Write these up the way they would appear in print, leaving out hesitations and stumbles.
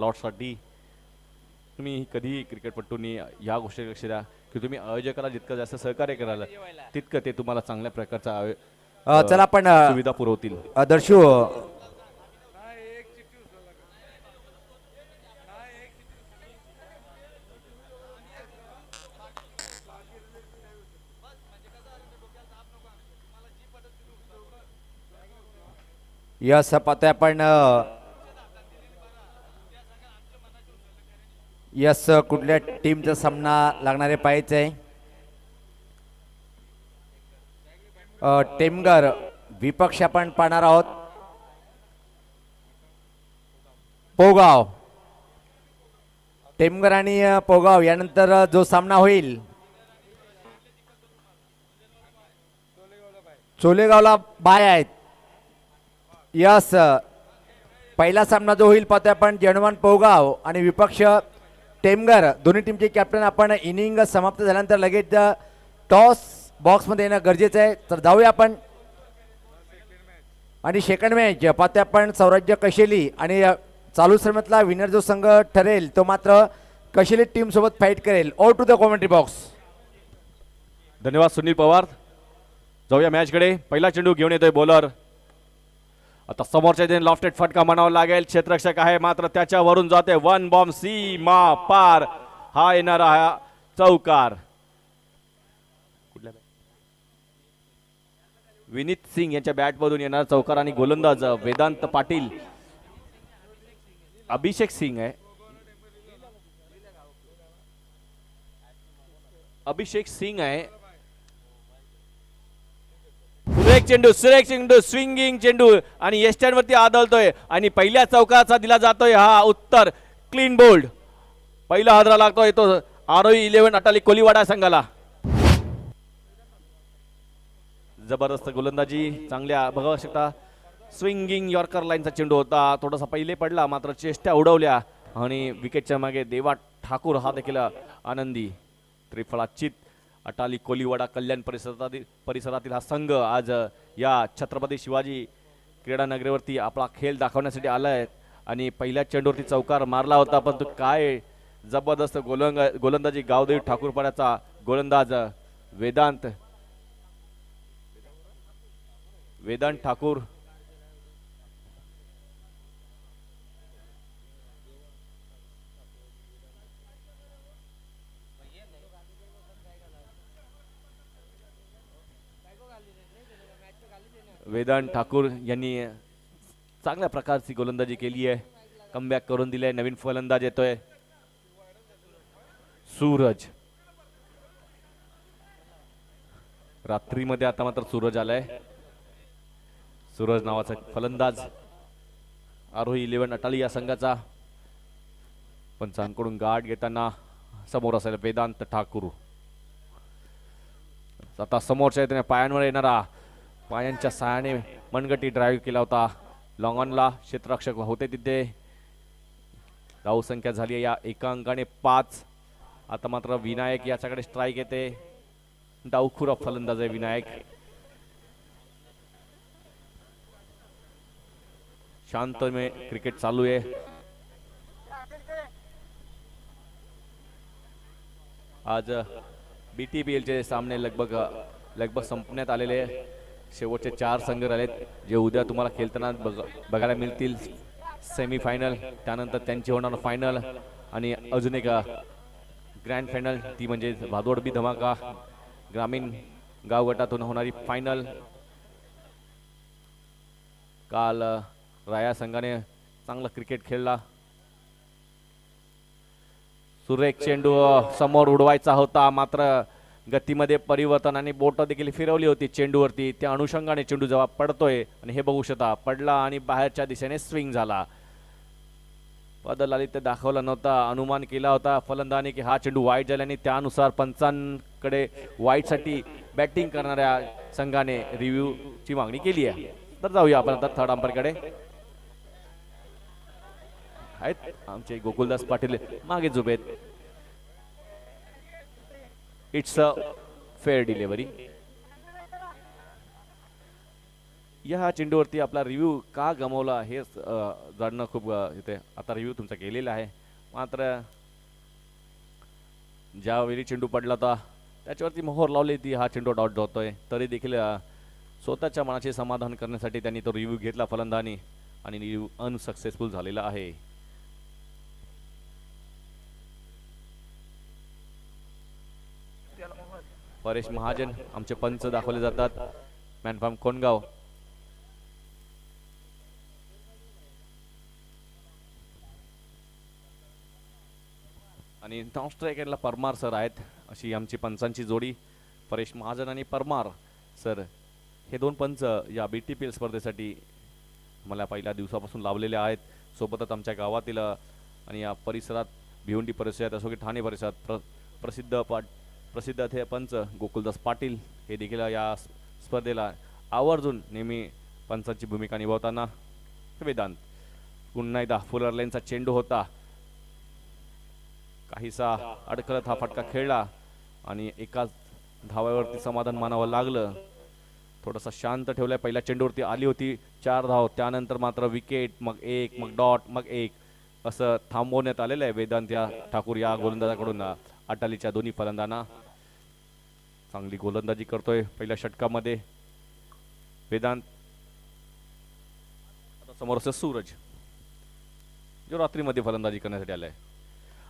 लॉटसाठी तुम्ही कधी क्रिकेटपटूंनी या गोष्टी लक्ष द्या की तुम्ही आयोजकाला जितकं जास्त सहकार्य कराल तितकं ते तुम्हाला चांगल्या प्रकारचा चला आपण सुविधा पुरवतील. दर्शू यस पाहतोय आपण यस कुठल्या टीमचा सामना लागणारे पाहायचे आहे. टेमगर विपक्ष आपण पाहणार आहोत. पोगाव टेमगर आणि पोगाव यानंतर जो सामना होईल चोलेगावला बाय आहेत. यस पहिला सामना जो होईल पाहतोय आपण जनवन पोगाव आणि विपक्ष टेमगर दोन्ही टीमचे कॅप्टन आपण इनिंग समाप्त झाल्यानंतर लगेच टॉस बॉक्समध्ये येणं गरजेचं आहे. तर जाऊया आपण आणि सेकंड मॅच पाहतोय आपण सौराज्य कशेली आणि चालू श्रमातला विनर जो संघ ठरेल तो मात्र कशेली टीम सोबत फाईट करेल. All to the commentary box. धन्यवाद सुनील पवार. जाऊया मॅचकडे. पहिला चेंडू घेऊन येतोय बॉलर. आता समोरच्या दिन लॉफ्टेड फटका म्हणावा लागेल. क्षेत्ररक्षक आहे मात्र त्याच्यावरून जाते वन बॉम्ब सीमा पार. हा येणारा हा चौकार. विनीत सिंग यांच्या बॅटमधून येणार चौकार आणि गोलंदाज वेदांत पाटील. अभिषेक सिंग आहे. अभिषेक सिंग आहे. सुरेख चेंडू स्विंगिंग चेंडू आणि एस्टँड वरती आदळतोय आणि पहिल्या चौकाचा दिला जातोय हा उत्तर. Clean bowled. पहिला हादरा लागतोय तो आरोही 11 अटाली कोलीवाडा संघाला. जबरदस्त गोलंदाजी चांगल्या बघू शकता. स्विंगिंग यॉर्कर लाईनचा चेंडू होता. थोडासा पहिले पडला मात्र चेष्टा उडवल्या आणि विकेटच्या मागे देवा ठाकूर हा देखील आनंदी. त्रिफळाचित अटाली कोलीवाडा कल्याण परिसरातील हा संघ आज या छत्रपती शिवाजी क्रीडा नगरीवरती आपला खेळ दाखवण्यासाठी आलाय आणि पहिल्या चेंडूवरती चौकार मारला होता पण तो काय जबरदस्त गोलंदाजी गावदेवी ठाकूरपाड्याचा गोलंदाज वेदांत ठाकूर. वेदांत ठाकूर यांनी चांगल्या प्रकारची गोलंदाजी केली आहे. कमबॅक करून दिले. नवीन फलंदाज येतोय सूरज. रात्रीमध्ये आता मात्र सूरज आलाय. सूरज नावाचा फलंदाज आरोही 11 अटाली या संघाचा. पंचांकडून गाठ घेताना समोर असेल वेदांत ठाकूर. आता समोरच्या येताना पायांवर येणारा पायांच्या सहाय्याने मनगटी ड्राईव्ह केला होता. लॉंगॉनला क्षेत्ररक्षक होते तिथे. धाव संख्या झाली या एका अंकाने 5. आता मात्र विनायक याच्याकडे स्ट्राईक येते. डावखुरा फलंदाज आहे विनायक. शांतमय क्रिकेट चालू आहे. आज BTPL चे सामने लगभग संपण्यात आलेले. शेवटचे 4 संघ राहिलेत जे उद्या तुम्हाला खेळताना बघायला मिळतील. सेमीफायनल त्यानंतर त्यांची होणार फायनल आणि अजून एक ग्रँड फायनल ती म्हणजे भादोडबी धमाका ग्रामीण गाव गटातून होणारी फायनल. काल राया संघाने चांगला क्रिकेट खेळला. सुरेख चेंडू समोर उडवायचा होता मात्र गतीमध्ये परिवर्तन आणि बोट देखील फिरवली होती चेंडूवरती. त्या अनुषंगाने चेंडू जेव्हा पडतोय आणि हे बघू शकता पडला आणि बाहेरच्या दिशेने स्विंग झाला. बदल आली ते दाखवला नव्हता. अनुमान केला होता फलंदाने की हा चेंडू वाईट झाल्याने त्यानुसार पंचांकडे वाईटसाठी बॅटिंग करणाऱ्या संघाने रिव्ह्यूची मागणी केली आहे. तर जाऊया आपण आता थर्ड अंपायरकडे. आहेत आमचे गोकुलदास पाटील मागे झोपेत. It's a fair delivery. या चेंडूवरती आपला रिव्ह्यू का गमावला हे जाणणं खूप इथे आता रिव्ह्यू तुमचा केलेला आहे. मात्र ज्यावेळी चेंडू पडला होता त्याच्यावरती मोहर लावली ती हा चेंडू डॉट जातोय, तरी देखील स्वतःच्या मनाचे समाधान करण्यासाठी त्यांनी तो रिव्ह्यू घेतला फलंदानी आणि रिव्ह्यू अनसक्सेसफुल झालेला आहे. परेश महाजन आमचे पंच दाखवले जातात, मॅनफार्म कोणगाव. आणि नॉन स्ट्रायकरला परमार सर आहेत. अशी आमची पंचांची जोडी परेश महाजन आणि परमार सर. हे दोन पंच या BTPL स्पर्धेसाठी मला पहिल्या दिवसापासून लावलेले आहेत. सोबतच आमच्या गावातील आणि या परिसरात भिवंडी परिसरात असो की ठाणे परिसरात प्रसिद्ध ते पंच गोकुलदास पाटील हे देखील या स्पर्धेला आवर्जून नेहमी पंचांची भूमिका निभावताना. वेदांत पुन्हा एकदा फुलर लाईनचा चेंडू होता, काहीसा अडकलत हा फटका खेळला आणि एकाच धावावरती समाधान मानावं लागलं. थोडासा शांत ठेवलाय. पहिल्या चेंडूवरती आली होती 4 धाव, त्यानंतर मात्र विकेट, मग 1, मग डॉट, मग 1 असं थांबवण्यात आलेलं आहे वेदांत या ठाकूर या गोलंदाजाकडून. अटालीच्या दोन्ही फलंदाजांना चांगली गोलंदाजी करतोय पहिल्या षटकामध्ये वेदांत. आता समोर असेल सूरज जो रात्रीमध्ये फलंदाजी करण्यासाठी आलाय.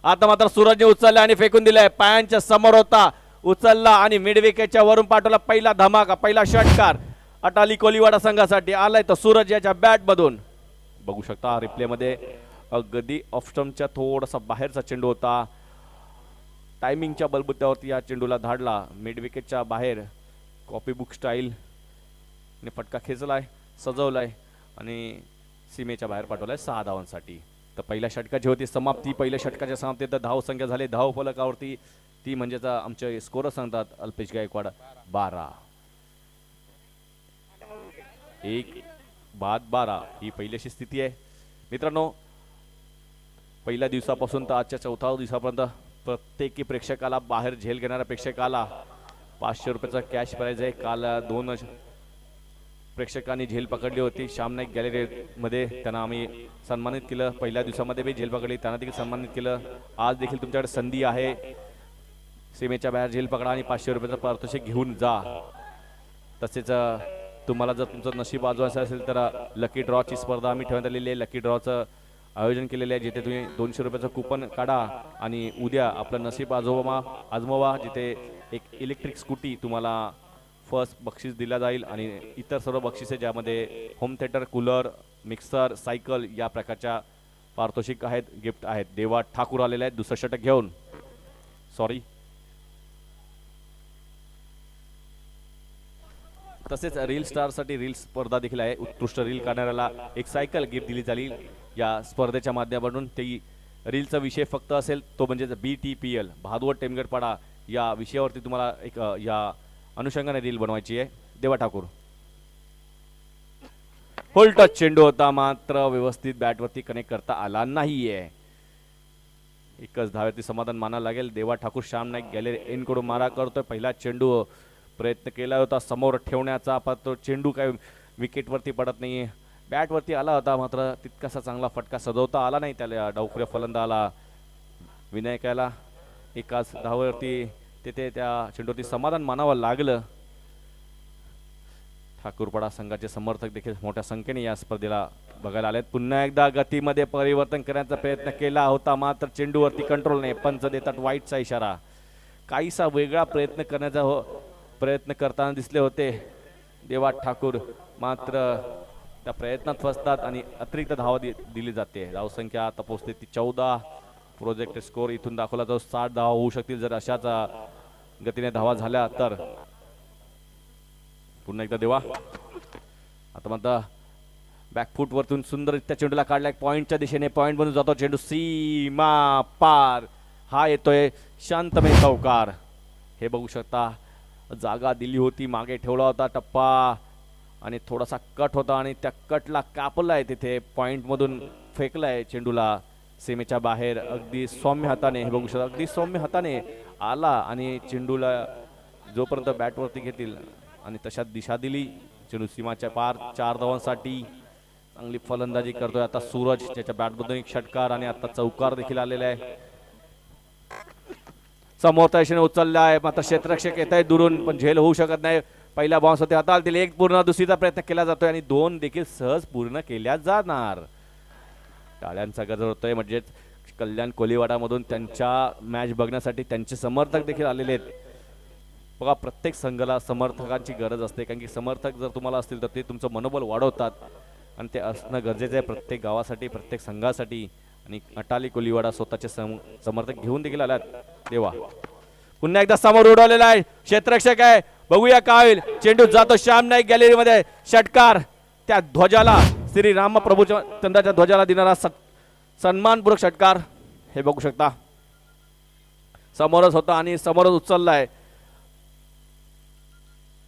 आता मात्र सूरजने उचलला आणि फेकून दिलाय. पायांच्या समोर होता, उचलला आणि मिड विकेटच्या वरून पाठवला. पहिला धमाका, पहिला षटकार अटाली कोलीवाडा संघासाठी आलाय तर सूरज याच्या बॅट मधून. बघू शकता रिप्ले मध्ये अगदी ऑफ स्टंपच्या थोडासा बाहेरचा चेंडू होता. टायमिंगच्या बलबुत्यावरती या चेंडूला धाडला मिड विकेटच्या बाहेर. कॉपी बुक स्टाईल ने फटका खेचलाय, सजवलाय आणि सीमेच्या बाहेर पाठवलाय 6 धावांसाठी. तर पहिल्या षटकाची होती समाप्ती. पहिल्या षटकाच्या समाप्तीत धाव संख्या झाली धाव फलकावरती ती म्हणजेच आमचे स्कोर सांगतात अल्पेश गायकवाड 12. 1 बाद 12 ही पहिली अशी स्थिती आहे मित्रांनो. पहिल्या दिवसापासून तर आजच्या 4थ्या दिवसापर्यंत प्रत्येकी प्रेक्षकाला बाहेर झेल घेणाऱ्या प्रेक्षकाला 500 रुपयाचा कॅश प्राइज आहे. काल 2 प्रेक्षकांनी झेल पकडली होती श्याम नाईक गॅलरीमध्ये, त्यांना आम्ही सन्मानित केलं. पहिल्या दिवसामध्ये बी झेल पकडली, त्यांना देखील सन्मानित केलं. आज देखील तुमच्याकडे संधी आहे, सीमेच्या बाहेर झेल पकडा आणि 500 रुपयाचं पारितोषिक घेऊन जा. तसेच तुम्हाला जर तुमचं नशीब वाजवायचं असेल तर लकी ड्रॉची स्पर्धा आम्ही ठेवण्यात आलेली आहे. लकी ड्रॉचं आयोजन केलेलं आहे जिथे तुम्ही 200 रुपयाचं कुपन काढा आणि उद्या आपलं नशीब आजमावा जिथे एक इलेक्ट्रिक स्कूटी तुम्हाला फर्स्ट बक्षीस दिला जाईल आणि इतर सर्व बक्षिसे ज्यामध्ये home theatre, cooler, mixer, cycle या प्रकारच्या पारितोषिक आहेत, गिफ्ट आहेत. देवा ठाकूर आलेले आहेत दुसरं षटक घेऊन. सॉरी. तसेच रील स्टारसाठी रील स्पर्धा देखील आहे. उत्कृष्ट रील काढणाऱ्याला एक सायकल गिफ्ट दिली जाईल या स्पर्धेच्या माध्यमातून. ती रीलचा विषय फक्त असेल तो म्हणजे BTPL भादवड टेमगडपाडा या विषयावरती तुम्हाला एक या अनुषंगाने रील बनवायची आहे. देवा ठाकूर होल टच चेंडू होता, मात्र व्यवस्थित बॅटवरती कनेक्ट करता आला नाहीये. एकच धावेवरती समाधान मानायला लागेल. देवा ठाकूर श्याम नाईक गॅलरी एनकडून मारा करतोय. पहिला चेंडू प्रयत्न केला होता समोर ठेवण्याचा, पण तो चेंडू काय विकेटवरती पडत नाहीये. बॅटवरती आला होता मात्र तितकासा चांगला फटका सजवता आला नाही त्याला डावखुऱ्या फलंदाला विनायकाला. एकाच धावेवरती तिथे त्या चेंडूवरती समाधान मानावं लागलं. ठाकूरपाडा संघाचे समर्थक देखील मोठ्या संख्येने या स्पर्धेला बघायला आलेत. पुन्हा एकदा गतीमध्ये परिवर्तन करण्याचा प्रयत्न केला होता मात्र चेंडूवरती कंट्रोल नाही. पंच देतात वाईटचा इशारा. काहीसा वेगळा प्रयत्न करण्याचा प्रयत्न करताना दिसले होते देवा ठाकूर, मात्र त्या प्रयत्नात फसतात आणि अतिरिक्त धावा दिली जाते. धावसंख्या आता पोहोचते ती 14. प्रोजेक्ट स्कोर इथून दाखवला जातो 60 धावा होऊ शकतील जर अशाच गतीने धावा झाल्या तर. पुन्हा एकदा देवा आता म्हणता बॅकफूट वरतून सुंदररित्या चेंडूला काढलाय पॉइंटच्या दिशेने. पॉइंट बनून जातो चेंडू सीमा पार. हा येतोय शांतमय चौकार. हे बघू शकता जागा दिली होती, मागे ठेवला होता टप्पा आणि थोडासा कट होता आणि त्या कटला कापलाय तिथे पॉइंट मधून फेकलाय चेंडूला सीमेच्या बाहेर. अगदी सौम्य हाताने हे बघू शकता अगदी सौम्य हाताने आला आणि चेंडूला जोपर्यंत बॅटवरती घेतील आणि तशात दिशा दिली चेंडू सीमाच्या पार 4 धावांसाठी चांगली फलंदाजी करतोय आता सूरज, ज्याच्या बॅटमधून एक षटकार आणि आता चौकार देखील आलेला आहे. समोरच्या दिशेने उचलला आहे, मात्र क्षेत्ररक्षक येत आहे दुरून, पण झेल होऊ शकत नाही. पहिला बॉन्स होते हाताळतील, एक पूर्ण दुसरीचा प्रयत्न केला जातोय आणि 2 देखील सहज पूर्ण केल्या जाणार. टाळ्यांचा गजर होतोय, म्हणजेच कल्याण कोलीवाडामधून त्यांच्या मॅच बघण्यासाठी त्यांचे समर्थक देखील आलेले आहेत. बघा, प्रत्येक संघाला समर्थकांची गरज असते, कारण की समर्थक जर तुम्हाला असतील तर ते तुमचं मनोबल वाढवतात आणि ते असणं गरजेचं आहे प्रत्येक गावासाठी, प्रत्येक संघासाठी. आणि अटाली कोलीवाडा स्वतःचे समर्थक घेऊन देखील आल्यात. देवा, पुन्हा एकदा समोर उडवलेला आहे, क्षेत्ररक्षक आहे, बघूया काय होईल. चेंडू जातो श्याम नाईक गॅलरीमध्ये, षटकार त्या ध्वजाला, श्री रामप्रभूच्या चंद्राच्या ध्वजाला देणारा सन्मानपूर्वक षटकार. हे बघू शकता, समोरच होता आणि समोरच उचललाय.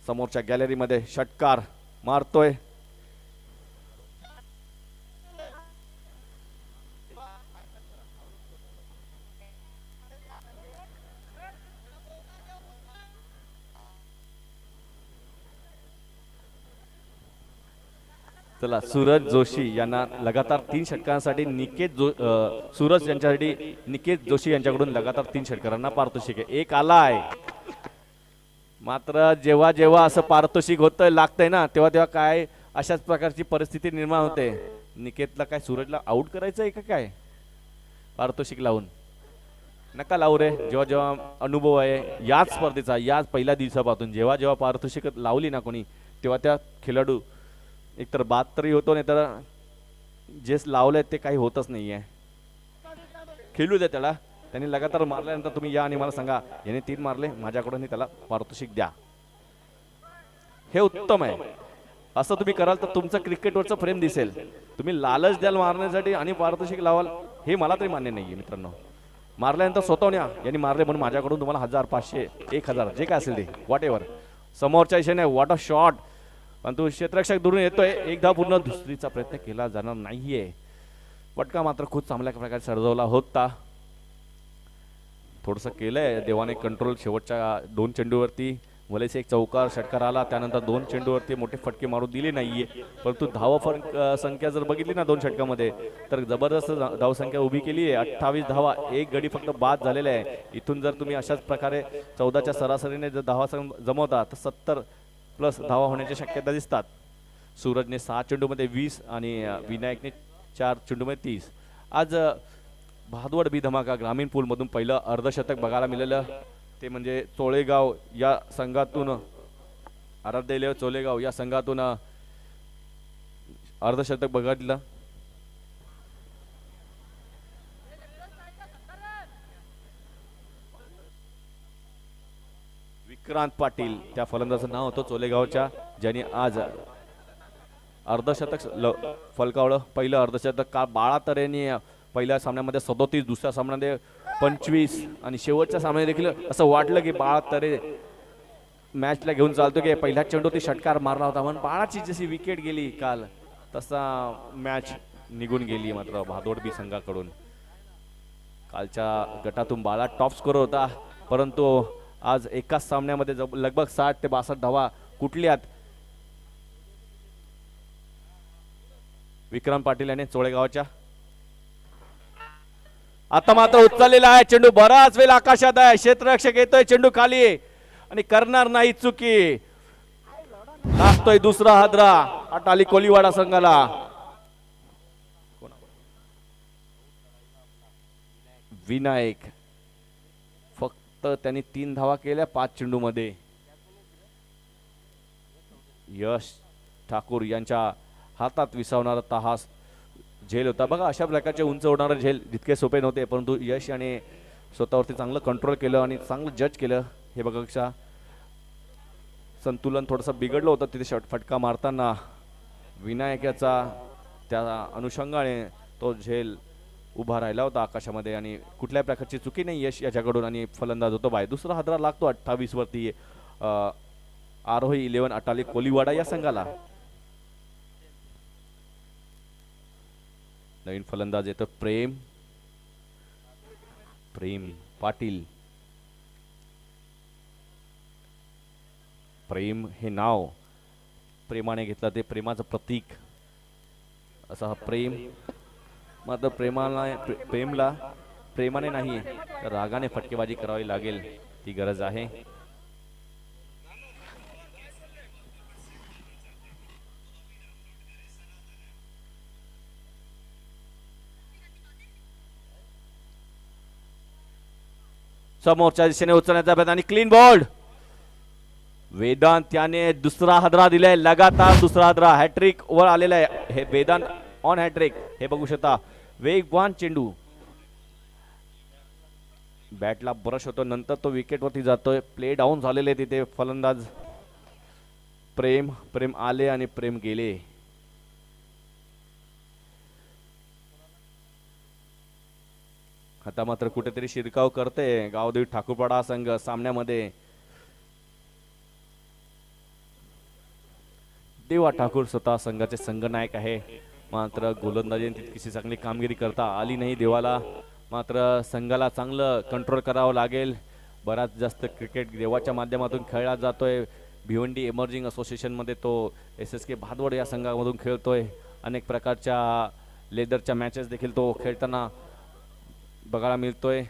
समोरच्या गॅलरीमध्ये षटकार मारतोय. चला, सूरज जोशी यांना लगातार 3 षटकांसाठी सूरज यांच्यासाठी निकेत जोशी यांच्याकडून लगातार 3 षटकारांना पारितोषिक आहे. एक आला आहे, मात्र जेव्हा जेव्हा असं पारितोषिक होतं लागतंय ना, तेव्हा तेव्हा काय अशाच प्रकारची परिस्थिती निर्माण होते. निकेतला काय सूरजला आउट करायचं आहे का काय पारितोषिक लावून? नका लावू रे. जेव्हा जेव्हा अनुभव आहे याच स्पर्धेचा, याच पहिल्या दिवसापासून जेव्हा जेव्हा पारितोषिक लावली ना कोणी, तेव्हा त्या खेळाडू एकतर बाद तरी होतो, नाही तर जे लावलंय ते काही होतच नाहीये. खेळू द्या त्याला. त्यांनी लगातार मारल्यानंतर तुम्ही या आणि मला सांगा, याने 3 मारले, माझ्याकडून त्याला पारितोषिक द्या. हे उत्तम आहे. असं तुम्ही कराल तर तुमचं क्रिकेटवरचं प्रेम दिसेल. तुम्ही लालच द्याल मारण्यासाठी आणि पारितोषिक लावाल, हे मला तरी मान्य नाहीये मित्रांनो. मारल्यानंतर स्वतःहून या, यांनी मारले म्हणून माझ्याकडून तुम्हाला 1000, 500, 1000 जे काय असेल ते व्हॉट एव्हर. समोरच्या दिशेने व्हॉट अ शॉट, पण तो क्षेत्ररक्षक दुरून येतोय. एकदा पूर्ण दुसरीचा प्रयत्न केला जाणार नाहीये. फटका मात्र खूप चांगल्या प्रकारे सर्जवला होता. थोडंसं केलंय देवाने कंट्रोल. शेवटच्या 2 चेंडूवरती मलेच एक चौकार षटकार आला, त्यानंतर 2 चेंडूवरती मोठे फटके मारू दिले नाहीये. परंतु धावा संख्या जर बघितली ना 2 षटकामध्ये, तर जबरदस्त धावसंख्या उभी केली आहे. 28 धावा, एक गडी फक्त बाद झालेला आहे. इथून जर तुम्ही अशाच प्रकारे 14च्या सरासरीने जर धावा जमवता तर 70+ धावा होण्याच्या शक्यता दिसतात. सूरजने 6 चेंडूमध्ये 20 आणि विनायकने 4 चेंडूमध्ये 30. आज भादवड बी धमाका ग्रामीण पूलमधून पहिलं अर्धशतक बघायला मिळालं. ते म्हणजे चोळेगाव या संघातून, आराध्य चोळेगाव या संघातून अर्धशतक बघितलं. विक्रांत पाटील त्या फलंदाजाचं नाव होतं चोलेगावच्या, ज्यांनी आज अर्धशतक फलकावलं. पहिलं अर्धशतक का बाळा तरेने पहिल्या सामन्यामध्ये 37, दुसऱ्या सामन्यामध्ये 25 आणि शेवटच्या सामन्यात देखील असं वाटलं की बाळा तरे मॅचला घेऊन चालतो की पहिल्या चेंडूवरती षटकार मारला होता, म्हणून बाळाची जशी विकेट गेली काल तसा मॅच निघून गेली मात्र भादोड बी संघाकडून. कालच्या गटातून बाळा टॉप स्कोर होता, परंतु आज एकाच सामन्यामध्ये लगभग 60 ते 62 धावा कुठल्यात. विक्रम पाटील याने चोळेगावच्या. आता मात्र उचललेला आहे चेंडू, बराच वेळ आकाशात आहे. क्षेत्ररक्षक येतोय, चेंडू खाली आणि करणार नाही चुकी. लागतोय दुसरा हादरा अटाली कोलीवाडा संघाला. विनायक फक्त त्यांनी 3 धावा केल्या 5 चेंडूमध्ये. यश ठाकूर यांच्या हातात विसावणारा तहास झेल होता. बघा, अशा प्रकारचे उंच उडणारे झेल जितके सोपे नव्हते, परंतु यश याने स्वतःवरती चांगलं कंट्रोल केलं आणि चांगलं जज केलं. हे बघा, संतुलन थोडंसं बिघडलं होतं तिथे फटका मारताना. विनायकाचा त्या अनुषंगाने तो झेल उभा राहिला होता आकाशामध्ये आणि कुठल्याही प्रकारची चुकी नाही यश याच्याकडून आणि फलंदाज होतो बाय. दुसरा हादरा लागतो 28 वरती आरोही 11 अटाली कोलीवाडा या संघाला. नवीन फलंदाज येतो प्रेम पाटील. प्रेम हे नाव प्रेमाने घेतलं ते प्रेमाचं प्रतीक असा हा प्रेम मात्र प्रेमला प्रेमाने नाही तर रागाने फटकेबाजी करावी लागेल ती गरज आहे. समोरच्या दिशेने उचलण्याचा प्रयत्न आणि क्लीन बॉल्ड. वेदांत याने दुसरा हादरा दिलाय, लगातार दुसरा हादरा. हॅट्रिक वर आलेला आहे हे वेदांत ऑन हॅट्रिक. हे बघू शकता वेगवान चेंडू बॅटला ब्रश होतो नंतर तो विकेट वरती जातोय. प्ले डाऊन झालेले तिथे फलंदाज. प्रेम आले आणि प्रेम गेले. आता मात्र कुठेतरी शिरकाव करते गावदेवी ठाकूरपाडा संघ सामन्यामध्ये. देवा ठाकूर स्वतः संघाचे संघनायक आहे मात्र गोलंदाजीने तितकीशी चांगली कामगिरी करता आली नाही देवाला. मात्र संघाला चांगलं कंट्रोल करावं लागेल. बराच जास्त क्रिकेट देवाच्या माध्यमातून खेळला जातोय. भिवंडी एमर्जिंग असोसिएशनमध्ये तो SSK भादवड या संघामधून खेळतोय. अनेक प्रकारच्या लेदरच्या मॅचेस देखील तो खेळताना बघायला मिळतोय.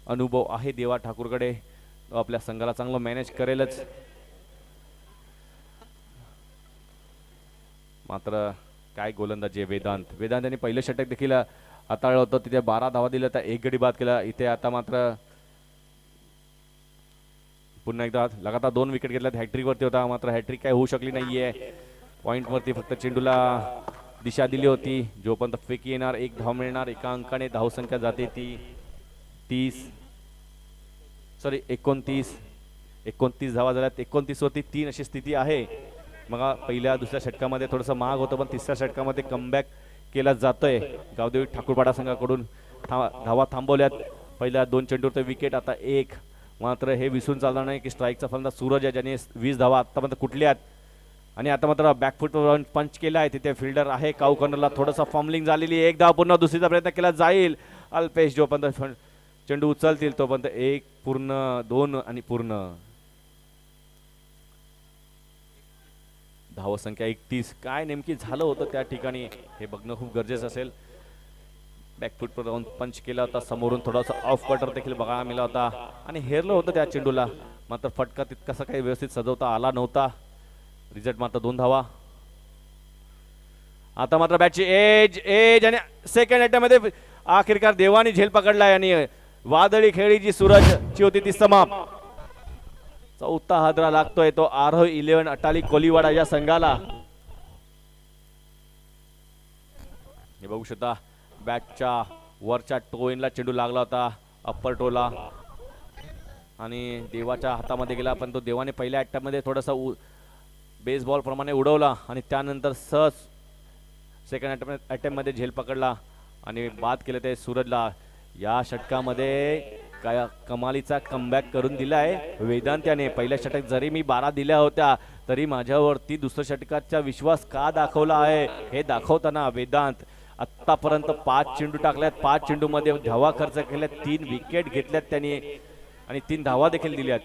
अनुभव आहे देवा ठाकूरकडे. तो आपल्या संघाला चांगलं मॅनेज करेलच. मात्र काय गोलंदाजी वेदांत यांनी पहिलं षटक देखील हाताळलं होतं. तिथे 12 धावा दिल्या तर 1 गडी बाद केला. इथे आता मात्र पुन्हा एकदा लगातार 2 विकेट घेतल्यात. हॅट्रिक वरती होता मात्र हॅट्रिक काय होऊ शकली नाहीये. पॉइंट वरती फक्त चेंडूला दिशा दिली होती. जोपर्यंत फेकी येणार 1 धाव मिळणार. एका अंकाने धावसंख्या जाते ती 29 धावा झाल्यात. 29 वरती 3 अशी स्थिती आहे. मग पहिल्या दुसऱ्या षटकामध्ये थोडंसं महाग होतं पण तिसऱ्या षटकामध्ये कमबॅक केला जातोय. गावदेवी ठाकूरपाडा संघाकडून धावा थांबवल्यात. पहिल्या 2 चेंडूवर तर विकेट आता 1. मात्र हे विसरून चालणार नाही की स्ट्राईकचा फलंदाज सूरज आहे ज्याने 20 धावा आतापर्यंत कुठल्यात. आणि आता मात्र बॅकफुटवर पंच केला आहे. तिथे फिल्डर आहे काऊ कॉर्नरला. थोडंसं फॉर्मलिंग झालेली. 1 धाव पुन्हा दुसरीचा प्रयत्न केला जाईल. अल्पेश जोपर्यंत चेंडू उचलतील तोपर्यंत 1 पूर्ण 2 आणि पूर्ण. धावसंख्या 31. काय नेमकी झालं होतं त्या ठिकाणी हे बघणं खूप गरजेचं असेल. बॅकफुटवर जाऊन पंच केला होता. समोरून थोडासा ऑफ कटर देखील बघायला मिळाला होता आणि हेरलं होतं त्या चेंडूला. मात्र फटका तितकासा काही व्यवस्थित सजवता आला नव्हता. रिझल्ट मात्र 2 धावा. आता मात्र बॅटची एज आणि सेकंड अटेम्प्ट मध्ये आखिरकार देवानी झेल पकडलाय आणि वादळी खेळी जी सूरजची होती ती समाप्त. 4था हादरा लागतोय तो आरोह 11 अटाली कोलीवाडा या संघाला. हे बघू शकता बॅटच्या वरच्या टोइनला चेंडू लागला होता अप्पर टोला आणि देवाच्या हातामध्ये गेला. पण तो देवाने पहिल्या अटॅम्प्टमध्ये थोडासा बेसबॉल प्रमाणे उडवला आणि त्यानंतर सहज सेकंड अटेम्प्टमध्ये झेल पकडला आणि बाद केलं ते सूरजला. या षटकामध्ये काय कमालीचा कमबॅक करून दिलाय वेदांत याने. पहिल्या षटक जरी मी 12 दिल्या होत्या तरी माझ्यावरती दुसऱ्या षटकाचा विश्वास का दाखवला आहे हे दाखवताना वेदांत आतापर्यंत 5 चेंडू टाकल्यात. 5 चेंडूमध्ये धावा खर्च केल्यात. 3 विकेट घेतल्यात त्यांनी आणि 3 धावा देखील दिल्यात.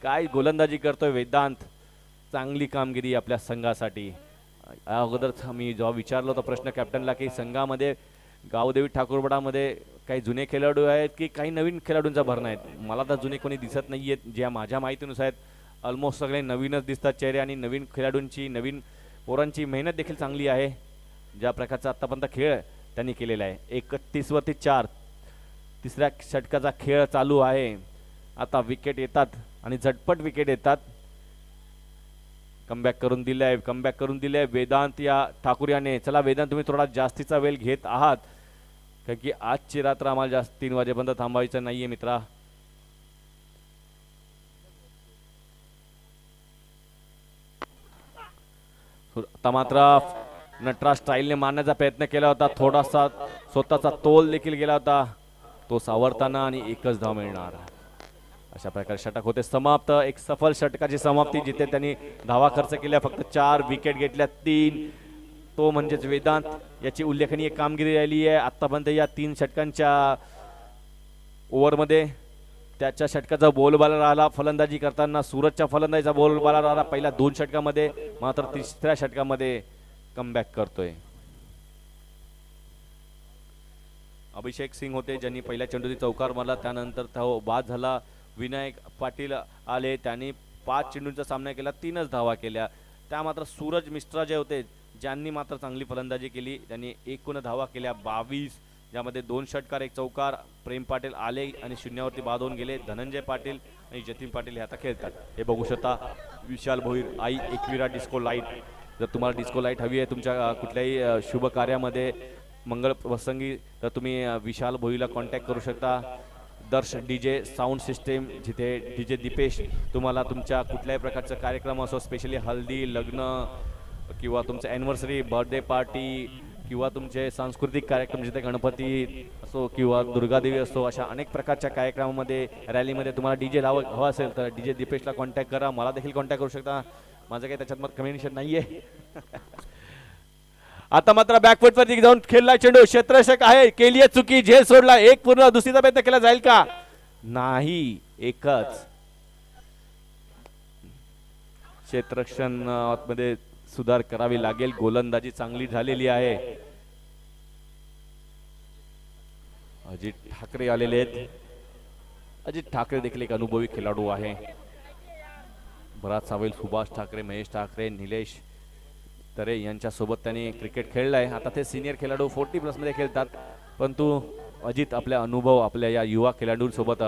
काय गोलंदाजी करतोय वेदांत. चांगली कामगिरी आपल्या संघासाठी. अगोदर मी जेव्हा विचारलं होतं प्रश्न कॅप्टनला की संघामध्ये गावदेवी ठाकूरपाडामध्ये काही जुने खेळाडू आहेत की काही नवीन खेळाडूंचा भरणा आहेत. मला तर जुने कोणी दिसत नाही आहेत. ज्या माझ्या माहितीनुसार आहेत ऑलमोस्ट सगळे नवीनच दिसतात चेहरे आणि नवीन खेळाडूंची नवीन पोरांची मेहनत देखील चांगली आहे. ज्या प्रकारचा आतापर्यंत खेळ त्यांनी केलेला आहे. 31 वरती 4. तिसऱ्या षटकाचा खेळ चालू आहे. आता विकेट येतात आणि झटपट विकेट येतात. कमबॅक करून दिले वेदांत या ठाकूर याने. चला वेदांत तुम्ही थोडा जास्तीचा वेळ घेत आहात कारण की आजची रात्र आम्हाला जास्त 3 वाजेपर्यंत थांबायचं नाहीये मित्रा. आता मात्र नटराज स्टाईलने मारण्याचा प्रयत्न केला होता. थोडासा स्वतःचा तोल देखील गेला होता तो सावरताना आणि 1च धाव मिळणार. अशा प्रकारे षटक होते समाप्त. एक सफल षटकाची समाप्ती जिथे त्यांनी धावा खर्च केल्या. फक्त 4 विकेट घेतल्या 3. तो म्हणजेच वेदांत याची उल्लेखनीय कामगिरी राहिली आहे आतापर्यंत या 3 षटकांच्या ओव्हरमध्ये. त्याच्या षटकाचा बोलबाला राहिला फलंदाजी करताना, सूरजच्या फलंदाजीचा बोलबाला राहिला पहिल्या 2 षटकामध्ये, मात्र तिसऱ्या षटकामध्ये कमबॅक करतोय. अभिषेक सिंग होते ज्यांनी पहिल्या चेंडूची चौकार मारला, त्यानंतर तो बाद झाला. विनायक पाटील आले, त्यांनी 5 चेंडूंचा सामना केला, 3च धावा केल्या. त्या मात्र सूरज मिश्रा जे होते ज्यांनी मात्र चांगली फलंदाजी केली, त्यांनी एकूण धावा केल्या 22, ज्यामध्ये 2 षटकार 1 चौकार. प्रेम पाटील आले आणि शून्यावरती बाद होऊन गेले. धनंजय पाटील आणि जतीन पाटील हे आता खेळतात. हे बघू शकता विशाल भोईर आई एकविरा डिस्को लाईट. जर तुम्हाला डिस्को लाईट हवी आहे तुमच्या कुठल्याही शुभ कार्यामध्ये, मंगळ प्रसंगी, तर तुम्ही विशाल भोईला कॉन्टॅक्ट करू शकता. दर्श डीजे साऊंड सिस्टीम, जिथे डीजे दीपेश तुम्हाला तुमच्या कुठल्याही प्रकारचा कार्यक्रम असो, स्पेशली हल्दी, लग्न किंवा तुमचं ॲनिव्हर्सरी, बर्थडे पार्टी किंवा तुमचे सांस्कृतिक कार्यक्रम जिथे गणपती असो किंवा दुर्गादेवी असो, अशा अनेक प्रकारच्या कार्यक्रमामध्ये, रॅलीमध्ये तुम्हाला डीजे हवा असेल तर डीजे दीपेशला कॉन्टॅक्ट करा. मला देखील कॉन्टॅक्ट करू शकता. माझं काही त्याच्यात मग कम्युनिकेशन नाही आहे. आता मात्र बॅकफुट वरती जाऊन खेळला चेंडू, क्षेत्ररक्षक आहे, केली चुकी, झेल सोडला. एक पूर्ण दुसरीचा प्रयत्न केला जाईल का? नाही, एकच. क्षेत्ररक्षण मध्ये सुधार करावी लागेल. गोलंदाजी चांगली झालेली आहे. अजित ठाकरे आलेले आहेत. अजित ठाकरे देखील एक अनुभवी खेळाडू आहे. भरत सावेल, सुभाष ठाकरे, महेश ठाकरे, निलेश तरे यांच्यासोबत त्यांनी क्रिकेट खेळलाय. आता ते सिनियर खेळाडू 40+ मध्ये खेळतात, परंतु अजित आपल्या अनुभव आपल्या या युवा खेळाडूंसोबत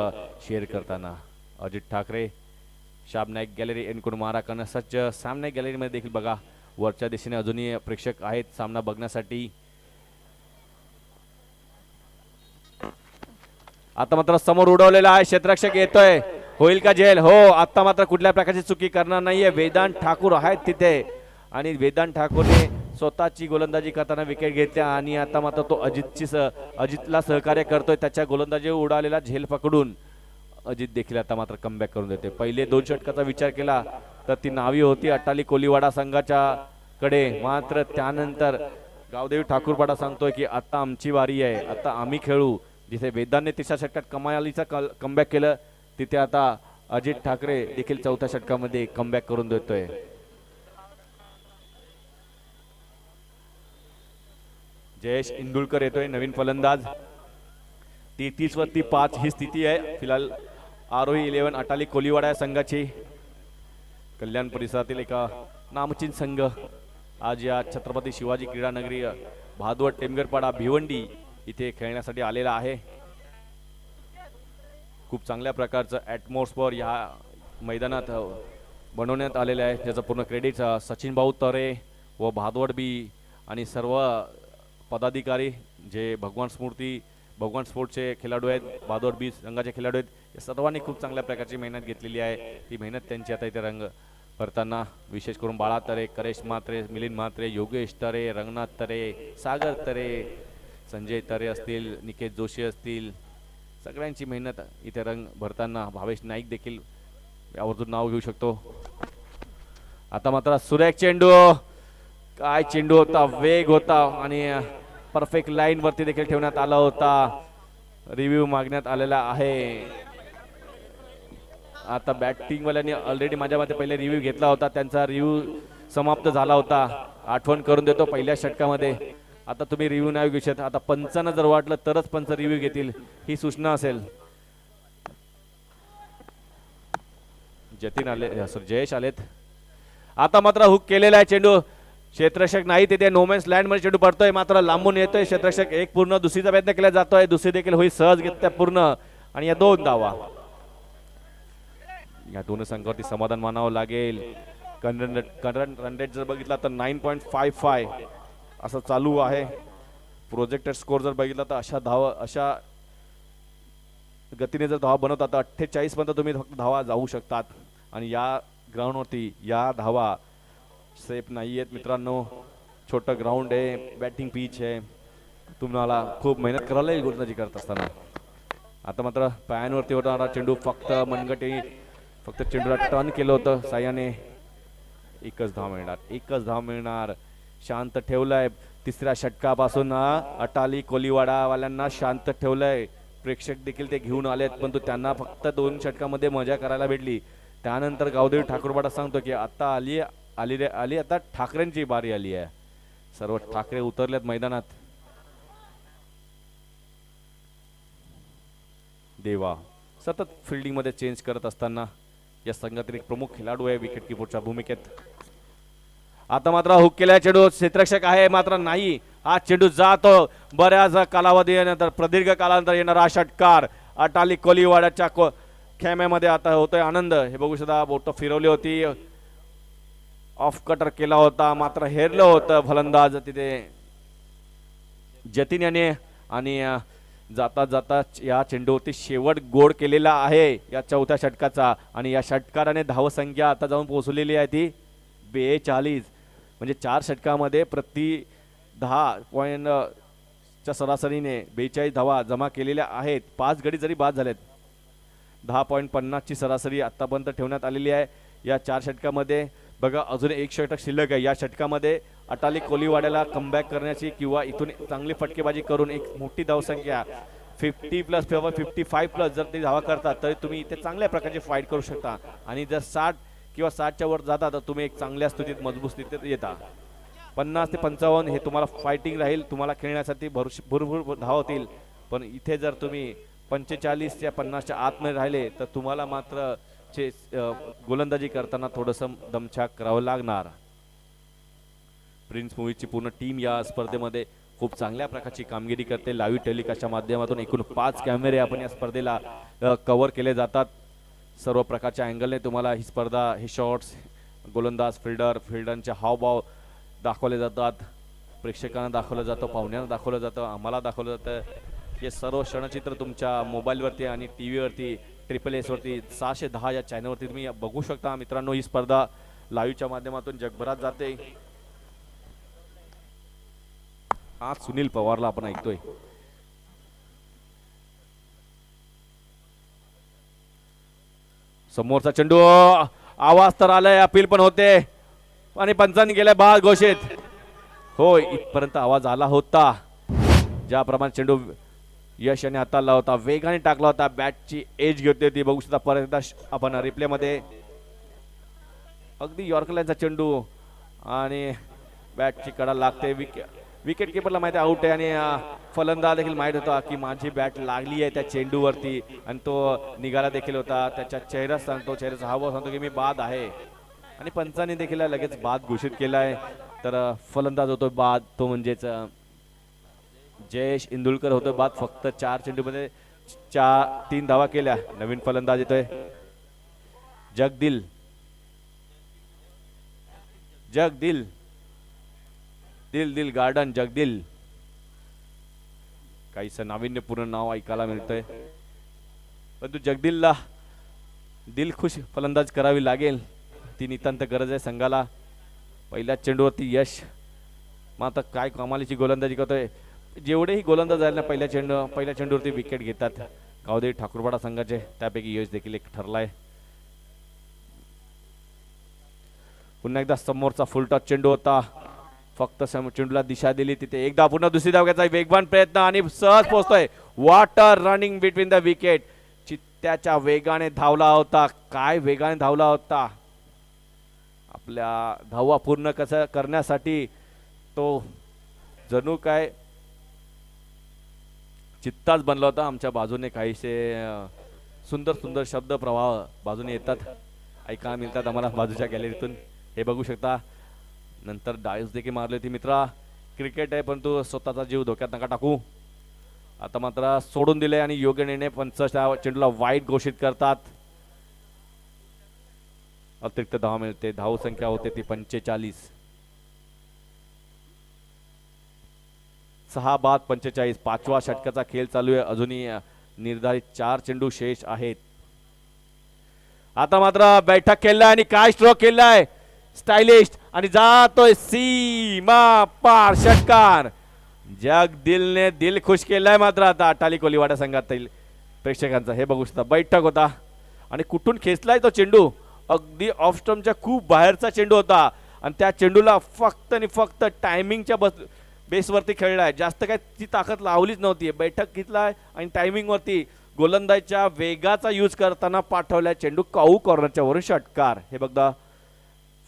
शेअर करताना. अजित ठाकरे शाब नाईक गॅलरी एनकोड मारा करणं सज्ज. सॅम नाईक गॅलरीमध्ये देखील बघा, वरच्या दिशेने अजूनही प्रेक्षक आहेत सामना बघण्यासाठी. आता मात्र समोर उडवलेला आहे, क्षेत्ररक्षक येतोय, होईल का झेल? हो. आता मात्र कुठल्या प्रकारची चुकी करणार नाहीये. वेदांत ठाकूर आहेत तिथे आणि वेदांत ठाकूरने स्वतःची गोलंदाजी करताना विकेट घेतल्या आणि आता मात्र तो अजितला सहकार्य करतोय. त्याच्या गोलंदाजी उडालेला झेल पकडून अजित देखील आता मात्र कमबॅक करून देते. पहिले 2 षटकाचा विचार केला तर ती नावी होती अटाली कोलीवाडा संघाच्या कडे, मात्र त्यानंतर गावदेवी ठाकूरपाडा सांगतोय की आता आमची वारी आहे, आता आम्ही खेळू. जिथे वेदांतने 3ऱ्या षटकात कमालीचा कमबॅक केलं, तिथे आता अजित ठाकरे देखील 4थ्या षटकामध्ये कमबॅक करून देतोय. जयेश इंदुलकर येतोय, नवीन फलंदाज. 33 वरती 5 ही स्थिती आहे फिलहाल. आरोही 11 अटाली कोलीवाडा या संघाची. कल्याण परिसरातील एका नामचीन संघ आज या छत्रपती शिवाजी क्रीडा नगरी भादवड टेमगरपाडा भिवंडी इथे खेळण्यासाठी आलेला आहे. खूप चांगल्या प्रकारचं ॲटमॉस्फिअर या मैदानात बनवण्यात आलेलं आहे, ज्याचं पूर्ण क्रेडिट सचिन भाऊ तरे व भादवड बी आणि सर्व पदाधिकारी जे भगवान स्पोर्ट्सचे खेळाडू आहेत, भादवड बी संघाचे खेळाडू आहेत, या सर्वांनी खूप चांगल्या प्रकारची मेहनत घेतलेली आहे. ती मेहनत त्यांची आता इथे रंग भरताना विशेष करून बाळा तरे, करेश म्हात्रे, मिलिंद म्हात्रे, योगेश तरे, रंगनाथ तरे, सागर तरे, संजय तरे असतील, निकेत जोशी असतील, सगळ्यांची मेहनत इथे रंग भरताना भावेश नाईक देखील यावरून नाव घेऊ शकतो. आता मात्र सुरेख चेंडू, काय चेंडू होता, वेग होता आणि परफेक्ट लाईन वरती देखील ठेवण्यात आला होता. रिव्ह्यू मागण्यात आलेला आहे. आता बॅटिंग वाल्यांनी ऑलरेडी माझ्या मते पहिले रिव्ह्यू घेतला होता, त्यांचा रिव्ह्यू समाप्त झाला होता. आठवण करून देतो पहिल्या षटकामध्ये. आता तुम्ही रिव्ह्यू नाही घेऊ शकत. आता पंचांना जर वाटलं तरच पंच रिव्ह्यू घेतील, ही सूचना असेल. जतीन आले, जयेश आलेत. आता मात्र हुक केलेला आहे चेंडू, क्षेत्ररक्षक नाही तिथे, नोमॅन्स लँड मध्ये चेंडू पडतोय, मात्र लांबून येतोय क्षेत्ररक्षक. एक पूर्ण दुसरीचा प्रयत्न केला जातोय, दुसरी देखील होईल सहज घेतल्या पूर्ण आणि या 2 धावा. या 2 संघावरती समाधान मानावं लागेल. करंट रन रेट जर बघितला तर 9.55 असं चालू आहे. प्रोजेक्टेड स्कोर जर बघितला तर अशा गतीने जर धावा बनवतात तर 48 पर्यंत तुम्ही फक्त धावा जाऊ शकतात. आणि या ग्राउंडवरती या धावा सेफ नाही आहेत मित्रांनो. छोटं ग्राउंड आहे, बॅटिंग पिच आहे, तुम्हाला खूप मेहनत करायला येईल गोलंदाजी करत असताना. आता मात्र पायांवरती होणारा चेंडू, फक्त चेंडूला टर्न केलं होतं सायाने. एकच धाव मिळणार. शांत ठेवलंय 3ऱ्या षटकापासून अटाली कोलीवाडा वाल्यांना शांत ठेवलंय. प्रेक्षक देखील ते घेऊन आलेत, परंतु त्यांना फक्त 2 षटकामध्ये मजा करायला भेटली. त्यानंतर गावदेवी ठाकूरवाडा सांगतो की आता आली आता ठाकरेंची बारी आली आहे. सर्व ठाकरे उतरलेत मैदानात. देवा सतत फिल्डिंग मध्ये चेंज करत असताना या संघातील एक प्रमुख खेळाडू आहे विकेट किपरच्या भूमिकेत. आता मात्र हुक केला चेंडू, क्षेत्ररक्षक आहे मात्र नाही, हा चेंडू जातो. बऱ्याच कालावधीनंतर प्रदीर्घ कालानंतर येणारा षटकार अटाली कोलीवाड्याच्या खेम्यामध्ये आता होतोय आनंद. हे बघू शकता, बोट फिरवली होती, ऑफ कटर केला होता मात्र हेरलं होतं फलंदाज तिथे जतीन याने. आणि जाता जाता या चेंडूवरती शेवट गोड केलेला आहे या चौथ्या षटकाचा. आणि या षटकाराने धावसंख्या आता जाऊन पोहोचलेली आहे ती 42. म्हणजे 4 षटकामध्ये प्रति 10 पॉईंटच्या सरासरीने 42 धावा जमा केलेल्या आहेत. 5 गडी जरी बाद झालेत, 10.50 ची सरासरी आतापर्यंत ठेवण्यात आलेली आहे या 4 षटकामध्ये. बघा अजून एक षटक शिल्लक आहे. या षटकामध्ये अटाली कोलीवाड्याला कमबॅक करण्याची किंवा इथून चांगली फटकेबाजी करून एक मोठी धावसंख्या 50+ किंवा 55+ जर ते धावा करतात तर तुम्ही इथे चांगल्या प्रकारची फाईट करू शकता. आणि जर 60 किंवा 60च्या वर जाता तर तुम्ही एक चांगल्या स्थितीत मजबूत स्थितीत येता. 50 ते 55 हे तुम्हाला फायटिंग राहील, तुम्हाला खेळण्यासाठी भरपूर धाव होतील. पण इथे जर तुम्ही 45 या 50च्या आतमध्ये राहिले तर तुम्हाला मात्र गोलंदाजी करताना थोडंसं दमछाक करावं लागणार. प्रिन्स मूवीची पूर्ण टीम या स्पर्धेमध्ये खूप चांगल्या प्रकारची कामगिरी करते. लाईव्ह टेलिकास्टच्या माध्यमातून एकूण 5 कॅमेरे आपण या स्पर्धेला कव्हर केले जातात. सर्व प्रकारच्या अँगलने तुम्हाला ही स्पर्धा, हे शॉट्स, गोलंदाज, फिल्डरचे हावभाव दाखवले जातात. प्रेक्षकांना दाखवलं जातं, पाहुण्यांना दाखवलं जातं, आम्हाला दाखवलं जातं. हे सर्व क्षणचित्र तुमच्या मोबाईलवरती आणि टी व्हीवरती SSS वरती 610 या चॅनलवरती तुम्ही बघू शकता. मित्रांनो, ही स्पर्धा लाईव्हच्या माध्यमातून जगभरात जाते. आज सुनील पवारला आपण ऐकतोय. समोरचा चेंडू, आवाज तर आलाय, अपील पण होते आणि पंचांनी गेलाय बाद घोषित. होय, इथपर्यंत आवाज आला होता. ज्याप्रमाणे चेंडू यश याने हाताळला होता, वेगाने टाकला होता, बॅटची एज घेतली होती. बघू शकता परत एकदा आपण रिप्ले मध्ये अगदी यॉर्करलाईनचा चेंडू आणि बॅटची कडा लागते. विकेट किपरला माहिती आउट आहे आणि फलंदाज देखील माहित होता की माझी बॅट लागली आहे त्या चेंडूवरती आणि तो निघाला देखील होता. त्याच्या चेहऱ्याचा हावभाव सांगतो की मी बाद आहे. आणि पंचांनी देखील लगेच बाद घोषित केला आहे. तर फलंदाज होतो बाद, तो म्हणजेच जयेश इंदुलकर होतो बाद. फक्त 4 चेंडूमध्ये 3 धावा केल्या. नवीन फलंदाज येतोय जगदिल दिल गार्डन. जगदिल, काहीसं नाविन्यपूर्ण नाव ऐकायला मिळतंय, परंतु जगदिलला दिलखुश फलंदाज करावी लागेल, ती नितांत गरज आहे संघाला. पहिल्या चेंडूवरती यश मात्र काय कमालीची गोलंदाजी करतोय. जेवढेही गोलंदाज झाले ना पहिल्या चेंडूवरती विकेट घेतात गावदेवी ठाकूरवाडा संघाचे, त्यापैकी यश देखील एक ठरलाय. पुन्हा एकदा समोरचा फुल टॉस चेंडू होता, फक्त चेंडूला दिशा दिली तिथे. एकदा पुन्हा दुसरी धाव घ्यायचा वेगवान प्रयत्न आणि सहज पोहोचतोय. What a running between the wicket. चित्त्याच्या वेगाने धावला होता, काय वेगाने धावला होता. आपल्या धावा पूर्ण कसं करण्यासाठी तो जणू काय चित्ताच बनला होता. आमच्या बाजूने काहीसे सुंदर सुंदर शब्द प्रवाह बाजूने येतात, ऐकायला मिळतात आम्हाला बाजूच्या गॅलरीतून. हे बघू शकता. नंतर डायव्स देखील मारली होती. मित्रा, क्रिकेट आहे परंतु स्वतःचा जीव धोक्यात नका टाकू. आता मात्र सोडून दिले आणि योग्य निर्णय. 50 चेंडूला वाईट घोषित करतात. अतिरिक्त धाव मिळते. धाव संख्या होते ती 45. 6 बाद 45. 5व्या षटकाचा खेळ चालू आहे. अजूनही निर्धारित 4 चेंडू शेष आहेत. आता मात्र बैठक केलाय आणि काय स्ट्रोक केलाय, स्टायलिस्ट, आणि जातोय सीमा पार षटकार. जगदिलने दिल खुश केलाय मात्र आता अटाली कोलीवाडा संघातील प्रेक्षकांचा. हे बघू शकता, बैठक होता आणि कुठून खेचलाय तो चेंडू. अगदी ऑफ स्टंपच्या खूप बाहेरचा चेंडू होता आणि त्या चेंडूला फक्त आणि फक्त टायमिंगच्या बेसवरती खेळलाय, जास्त काय ती ताकद लावलीच नव्हती, बैठक घेतलाय आणि टायमिंगवरती गोलंदाजीच्या वेगाचा यूज करताना पाठवलाय चेंडू काऊ कॉर्नरच्या वरून षटकार. हे बघा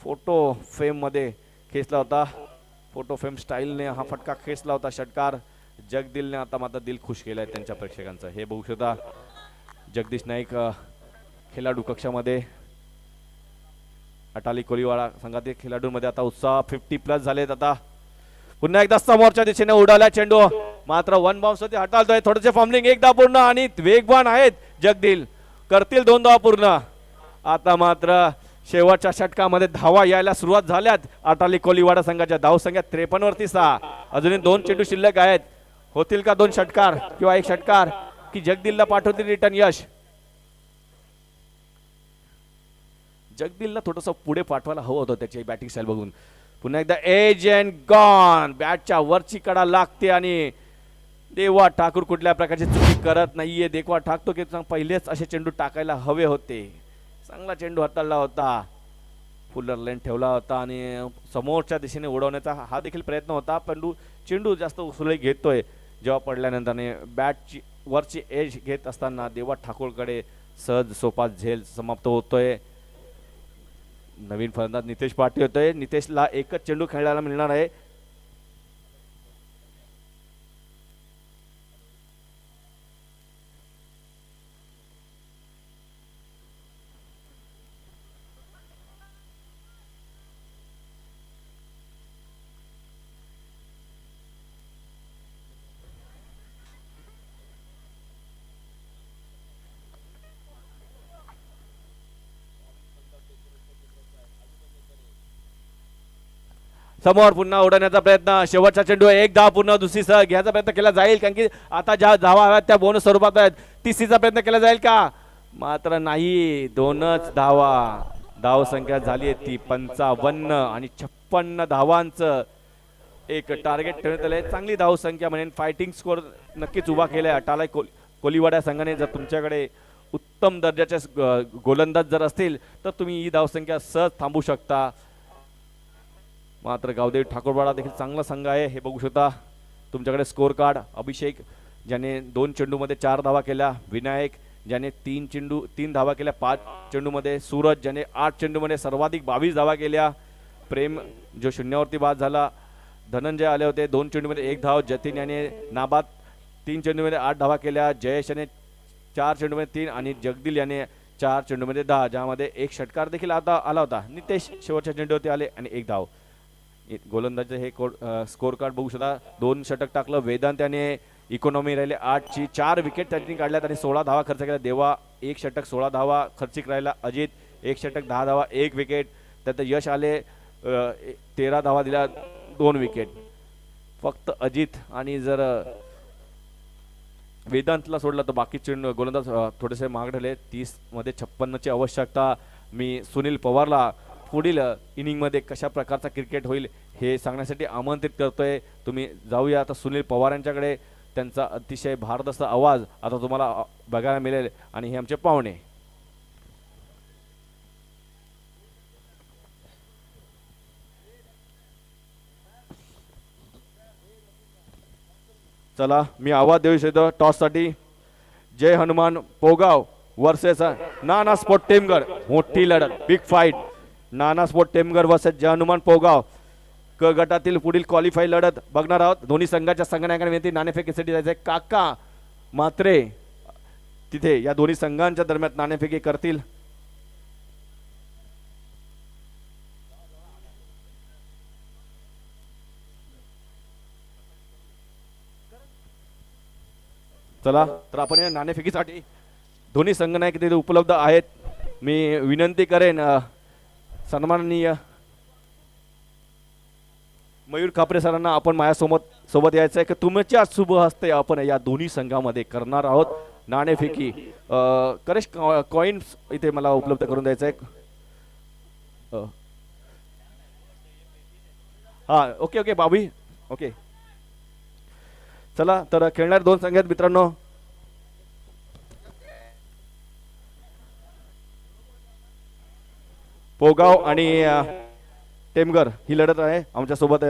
फोटो फेम मध्ये खेचला होता, फोटो फेम स्टाईलने हा फटका खेचला होता षटकार. जगदिलने आता मात्र दिल खुश केलंय त्यांच्या प्रेक्षकांचं. हे बघू शकता जगदीश नाईक खेळाडू कक्षामध्ये, अटाली कोलीवाडा संघातील खेळाडूंमध्ये आता उत्साह 50+ झालेत. आता पुन्हा एकदा समोरच्या दिशेने उडाला चेंडू, मात्र वन बाउन्स वरती हटालतोय. थोडेसे फॉर्मलिंग, एक धाव पूर्ण आणि वेगवान आहेत जगदिल, करतील 2 धावा पूर्ण. आता मात्र शेवटच्या षटकामध्ये धावा यायला सुरुवात झाल्यात. अटाली कोलीवाडा संघाच्या धावसंख्या 53 वरती 6. अजूनही 2 चेंडू शिल्लक आहेत. होतील का 2 षटकार किंवा 1 षटकार की जगदिलला पाठवतील रिटर्न यश? जगदिलला थोडंसं पुढे पाठवायला हवं होतं त्याची बॅटिंग स्टाईल बघून. पुन्हा एकदा एज अँड गॉन, बॅटच्या वरची कडा लागते आणि देवा ठाकूर कुठल्या प्रकारची चुकी करत नाहीये. देखवा ठाकतो की पहिलेच असे चेंडू टाकायला हवे होते. चांगला चेंडू हाताळला होता, फुलर लेन ठेवला होता आणि समोरच्या दिशेने उडवण्याचा हा देखील प्रयत्न होता, पण चेंडू जास्त उसळी घेतोय. जेव्हा पडल्यानंतर बॅटची वरची एज घेत असताना देवा ठाकूरकडे सहज सोपा झेल समाप्त होतोय. नवीन फलंदाज नितेश पाटील होतोय. नितेशला एकच चेंडू खेळायला मिळणार आहे. समोर पुन्हा उडवण्याचा प्रयत्न, शेवटचा चेंडू, एक धाव पूर्ण. दुसरी सह घ्यायचा प्रयत्न केला जाईल कारण की आता ज्या धावा हव्यात त्या बोनस स्वरूपात आहेत. तिसरीचा प्रयत्न केला जाईल का? मात्र नाही, 2च धावा. धाव संख्या झाली आहे ती 55 आणि 56 धावांचं एक टार्गेट ठेवण्यात आलंय. चांगली धाव संख्या म्हणेन, फायटिंग स्कोर नक्कीच उभा केलाय अटाला कोलीवाडा संघाने. जर तुमच्याकडे उत्तम दर्जाचे गोलंदाज जर असतील तर तुम्ही ही धावसंख्या सहज थांबू शकता. मात्र गावदेवी ठाकूरवाडा देखील चांगला संघ आहे. हे बघू शकता तुमच्याकडे स्कोर कार्ड. अभिषेक ज्याने 2 चेंडूमध्ये 4 धावा केल्या, विनायक ज्याने 3 धावा केल्या 5 चेंडूमध्ये, सूरज ज्याने 8 चेंडूमध्ये सर्वाधिक 22 धावा केल्या, प्रेम जो शून्यावरती बाद झाला, धनंजय आले होते 2 चेंडूमध्ये 1 धाव, जतीन याने नाबाद 3 चेंडूमध्ये 8 धावा केल्या, जयेश याने 4 चेंडूमध्ये 3 आणि जगदिल याने 4 चेंडूमध्ये 10, ज्यामध्ये 1 षटकार देखील आता आला होता. नितेश शेवटच्या चेंडूवरती आले आणि 1 धाव. गोलंदाज हे स्कोर कार्ड बघू शकता. 2 षटक टाकलं वेदांत याने, इकॉनॉमी राहिले 8ची, 4 विकेट त्यांनी काढल्यात आणि 16 धावा खर्च केला. देवा 1 षटक 16 धावा खर्चिक राहिला. अजित 1 षटक 10 धावा 1 विकेट. त्यात यश आले 13 धावा दिल्या 2 विकेट. फक्त अजित आणि जर वेदांतला सोडला तर बाकी गोलंदाज थोडेसे महाग झाले. 30 मध्ये 56ची आवश्यकता. मी सुनील पवारला पुढील इनिंगमध्ये कशा प्रकारचा क्रिकेट होईल हे सांगण्यासाठी आमंत्रित करतोय. तुम्ही जाऊया आता सुनील पवार यांच्याकडे. त्यांचा अतिशय भारदस्त आवाज आता तुम्हाला बघायला मिळेल आणि हे आमचे पाहुणे. चला मी आवाज देऊ इच्छितो टॉससाठी. जय हनुमान पोगाव वर्सेस नाना स्पोर्ट टेमगड. मोठी लढत, बिग फाईट. नाना स्पोर्ट टेमगड वर्सेस जय हनुमान पोगाव क गटातील पुढील क्वालिफाय लढत बघणार आहोत. दोन्ही संघाच्या संघनायकांना विनंती, नाणेफेकीसाठी जायचंय. काका मात्रे तिथे या दोन्ही संघांच्या दरम्यान नाणेफेकी करतील. चला तर आपण या नाणेफेकीसाठी दोन्ही संघनायक तिथे उपलब्ध आहेत. मी विनंती करेन सन्माननीय मयूर खापरे सरांना आपण माझ्यासोबत यायचं आहे की तुमच्या शुभ हस्ते आपण या दोन्ही संघामध्ये करणार आहोत नाणेफेकी. करेश कॉइन्स इथे मला उपलब्ध करून द्यायचं आहे. हा ओके ओके बाबी ओके. चला तर खेळणार 2 संघ आहेत मित्रांनो. पोगाव आणि टेमगर ही लढत आहे. आमच्या सोबत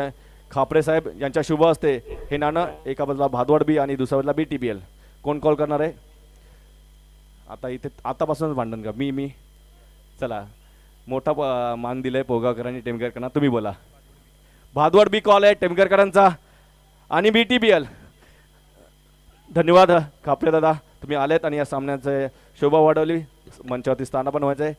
खापरे साहेब यांच्या शुभ हस्ते हे नाणं एका बाजूला भादवड बी आणि दुसऱ्या बाजूला BTPL. कोण कॉल करणार आहे? आता इथे आतापासूनच भांडण का? मी चला, मोठा मान दिलाय पोगावकरांनी टेमगरकरांना, तुम्ही बोला. भादवड बी कॉल आहे टेमगरकरांचा आणि BTPL. धन्यवाद खापरे दादा, तुम्ही आलेत आणि या सामन्याचे शोभा वाढवली. मंचावरती स्थान पण व्हायचं आहे.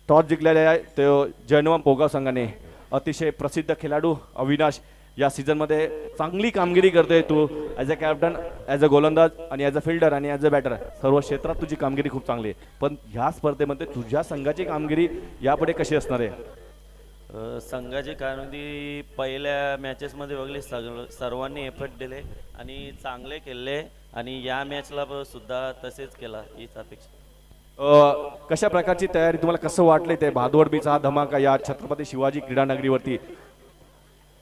टॉस जिंकलेले आहे ते जयनोम पोगाव संघाने. अतिशय प्रसिद्ध खेळाडू अविनाश या सीझनमध्ये चांगली कामगिरी करतोय. तू as a captain, as a गोलंदाज आणि ॲज अ फिल्डर आणि ॲज अ बॅटर सर्व क्षेत्रात तुझी कामगिरी खूप चांगली आहे. पण ह्या स्पर्धेमध्ये तुझ्या संघाची कामगिरी यापुढे कशी असणार आहे? संघाची कामगिरी पहिल्या मॅचेसमध्ये बघले सर्वांनी एफर्ट दिले आणि चांगले खेळले आणि या मॅचला सुद्धा तसेच केला हीच अपेक्षा. कशा प्रकारची तयारी, तुम्हाला कसं वाटलंय ते भादवड बीचा हा धमाका या छत्रपती शिवाजी क्रीडा नगरीवरती?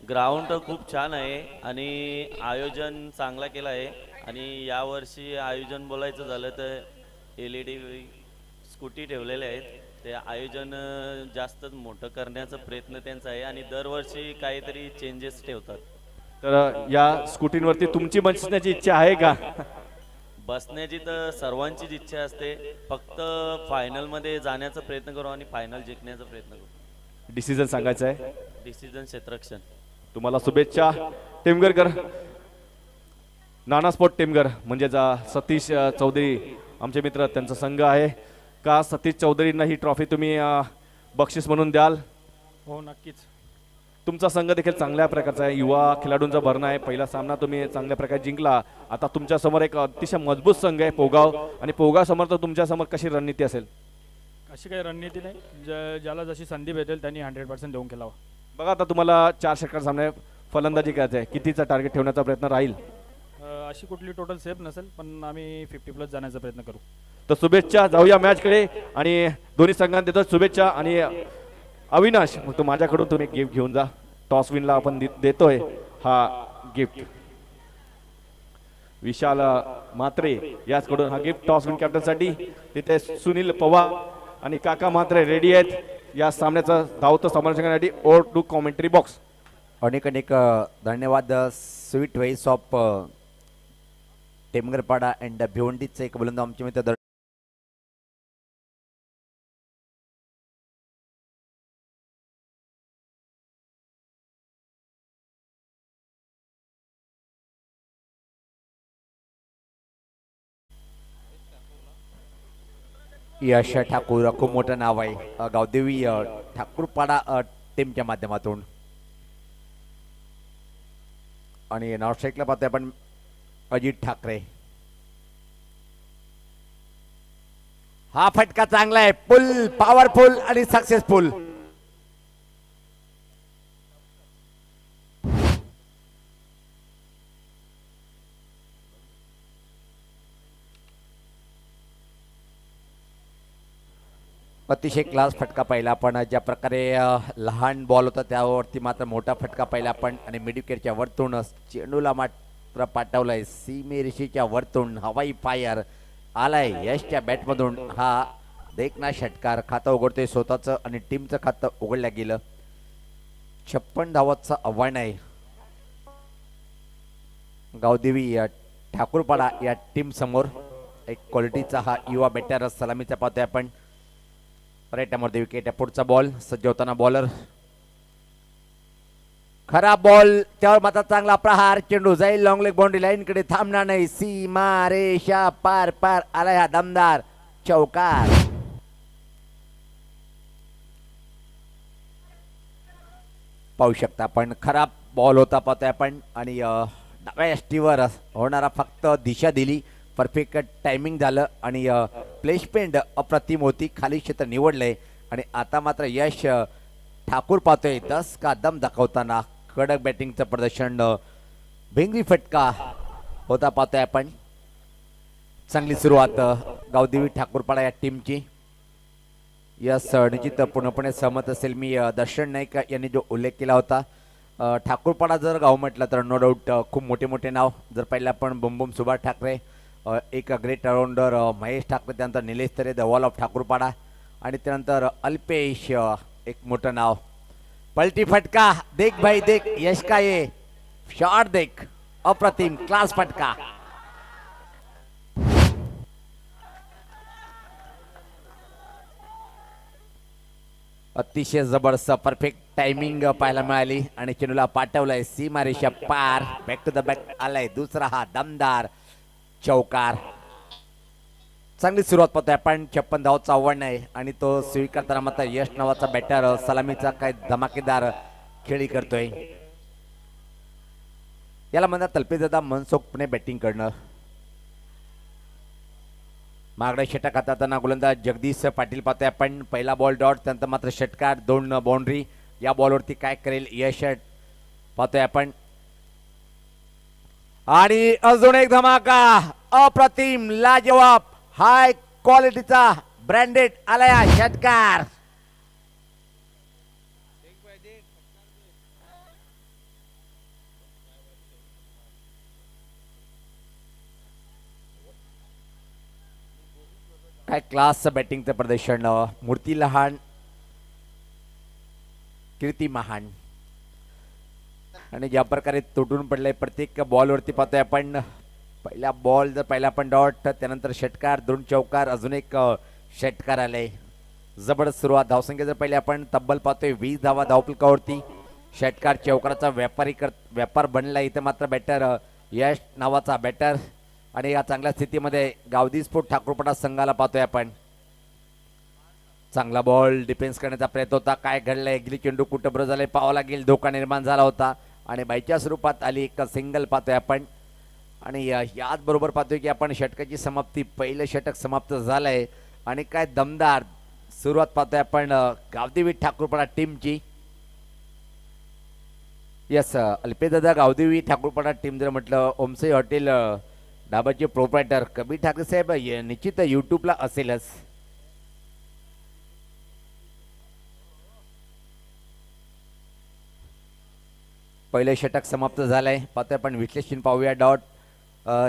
ग्राउंड खूप छान आहे आणि आयोजन चांगला केलं आहे आणि यावर्षी आयोजन बोलायचं झालं तर LED स्कूटी ठेवलेले आहेत. ते आयोजन जास्त मोठं करण्याचा प्रयत्न त्यांचा आहे आणि दरवर्षी काहीतरी चेंजेस ठेवतात. तर या स्कूटींवरती तुमची बसण्याची इच्छा आहे का? बसण्याची तर सर्वांचीच इच्छा असते, फक्त फायनलमध्ये जाण्याचा प्रयत्न करू आणि फायनल जिंकण्याचा प्रयत्न करू. डिसिजन सांगायचं आहे. डिसिजन क्षेत्ररक्षण. तुम्हाला शुभेच्छा टेमगरकर. नाना स्पोर्ट टेमगर म्हणजे सतीश चौधरी आमचे मित्र, त्यांचा संघ आहे का? सतीश चौधरींना ही ट्रॉफी तुम्ही बक्षीस म्हणून द्याल? हो नक्कीच. तुमचा संघ देखील चांगल्या प्रकारचा आहे, युवा खेळाडूंचा भरणा आहे. पहिला सामना तुम्ही चांगल्या प्रकारे जिंकला. आता तुमच्या समोर एक अतिशय मजबूत संघ आहे पोगाव, आणि पोगाव समोर तर तुमच्या समोर कशी रणनीती असेल? अशी काही रणनीती नाही, ज्याला जशी संधी भेटेल त्यांनी 100% देऊन खेळावं. बघा, आता तुम्हाला 4 षटकार सामने फलंदाजी करायची आहे. कितीचा टार्गेट ठेवण्याचा प्रयत्न राहील? अशी कुठली टोटल सेफ नसेल, पण आम्ही 50+ जाण्याचा प्रयत्न करू. तर शुभेच्छा. जाऊया मॅचकडे आणि दोन्ही संघांना देतो शुभेच्छा. आणि अविनाश, मग तो माझ्याकडून तुम्ही गिफ्ट घेऊन जा. टॉस विनला आपण देतोय हा गिफ्ट. विशाल म्हात्रे याचकडून हा गिफ्ट टॉस विन कॅप्टनसाठी. तिथे सुनील पवार आणि काका म्हात्रे रेडी आहेत या सामन्याचं धावतं समालोचन करण्यासाठी. Over to commentary box. अनेक अनेक धन्यवाद. Sweet voice of Temgarpada and भिवंडीचे एक बोलून आमचे मित्र यश ठाकूर, खूप मोठं नाव आहे गावदेवी ठाकूरपाडा टीमच्या माध्यमातून. आणि नॉर्थ स्ट्राईकला पाहतोय आपण अजित ठाकरे. हा फटका चांगला आहे, फुल पॉवरफुल आणि सक्सेसफुल. अतिशय क्लास फटका पाहिला आपण. ज्या प्रकारे लहान बॉल होता त्यावरती मात्र मोठा फटका पाहिला आपण. आणि मिडविकेटच्या वरतून चेंडूला मात्र पाठवलाय सीमेरेषेच्या वरतून. हवाई फायर आलाय यशच्या बॅटमधून. हा देखना षटकार. खातं उघडतोय स्वतःचं आणि टीमचं खातं उघडलं गेलं. 56 धावांचं आव्हान आहे गावदेवी ठाकूरपाडा या टीम समोर. एक क्वालिटीचा हा युवा बॅटर सलामीचा पाहतोय आपण. पर्यटनामध्ये विकेट. पुढचा बॉल सज्ज होताना बॉलर. खराब बॉल, त्यावर मात्र चांगला प्रहार. चेंडू जाईल लॉंग लेग बाउंड्री लाईन कडे, थांबणार नाही. सीमा रेषा पार पार आला हा दमदार चौकार. पाहू शकता आपण खराब बॉल होता पाहतोय आपण. आणि डाव्या यष्टीवर होणारा फक्त दिशा दिली. परफेक्ट टायमिंग झालं आणि प्लेसमेंट अप्रतिम होती. खाली क्षेत्र निवडलंय आणि आता मात्र यश ठाकूर पाहतोय 10 का दम दाखवताना. कडक बॅटिंगचं प्रदर्शन. भिंगरी फटका होता पाहतोय आपण. चांगली सुरुवात गावदेवी ठाकूरपाडा या टीमची. यस निश्चित पूर्णपणे सहमत असेल मी. दर्शन नाईक यांनी जो उल्लेख केला होता, ठाकूरपाडा जर गाव म्हटलं तर नो डाऊट खूप मोठे मोठे नाव. जर पहिला आपण बुमबुम सुभाष ठाकरे, एक ग्रेट ऑलराऊंडर महेश ठाकरे, त्यानंतर निलेश तरे द वॉल ऑफ ठाकूरपाडा, आणि त्यानंतर अल्पेश एक मोठं नाव. पलटी फटका देख भाई देख, यश का ये शॉट देख, अप्रतिम क्लास फटका. अतिशय जबरदस्त परफेक्ट टायमिंग पाहायला मिळाली आणि चेंडूला पाठवलंय सीमारेषा पार. बॅक टू द बॅक आलाय दुसरा हा दमदार चौकार. चांगली सुरुवात पाहतोय आपण. 56 धावांचा आव्हान आहे आणि तो स्वीकारताना मात्र यश नावाचा बॅटर सलामीचा काय धमाकेदार खेळी करतोय. याला म्हणतात तल्पेदादा मनसोक्तपणे बॅटिंग करणं. मागडे षटक हाताळताना गोलंदाज जगदीश पाटील पाहतोय आपण. पहिला बॉल डॉट, त्यानंतर मात्र षटकार, 2 बाउंड्री. या बॉलवरती काय करेल यश पाहतोय आपण. आणि अजून एक धमाका, अप्रतिम लाजवाब हाय क्वालिटीचा ब्रँडेड आलाय षटकार. काय क्लास बॅटिंगचं प्रदर्शन. मूर्ती लहान कीर्ती महान. आणि ज्या प्रकारे तुटून पडलंय प्रत्येक बॉलवरती पाहतोय आपण. पहिला बॉल जर पहिला आपण डॉट, त्यानंतर षटकार, 2 चौकार, अजून एक षटकार आले. जबरदस्त सुरुवात. धावसंख्या जर पहिले आपण तब्बल पाहतोय 20 धावा धावफलकावरती. षटकार चौकाराचा व्यापार बनला इथं मात्र बॅटर यश नावाचा बॅटर. आणि या चांगल्या स्थितीमध्ये गावदी स्फोट ठाकूरपडा संघाला पाहतोय आपण. चांगला बॉल डिफेन्स करण्याचा प्रयत्न होता. काय घडलंय, गिली चेंडू कुठं बरं झालंय, पाहावं लागेल. धोका निर्माण झाला होता आणि बाईच्या स्वरूपात आली एक सिंगल पाहतोय आपण. आणि याच बरोबर पाहतोय की आपण षटकाची समाप्ती, पहिलं षटक समाप्त झालंय. आणि काय दमदार सुरुवात पाहतोय आपण गावदेवी ठाकूरपडा टीमची. यस, अल्पेदादा गावदेवी ठाकूरपडा टीम जर म्हटलं, ओमसाई हॉटेल डाबाचे प्रोप्रायटर कबीर ठाकरे साहेब निश्चित युट्यूबला असेलच. पहिले षटक समाप्त झालंय पाहतोय आपण. विश्लेषण पाहूया. डॉट,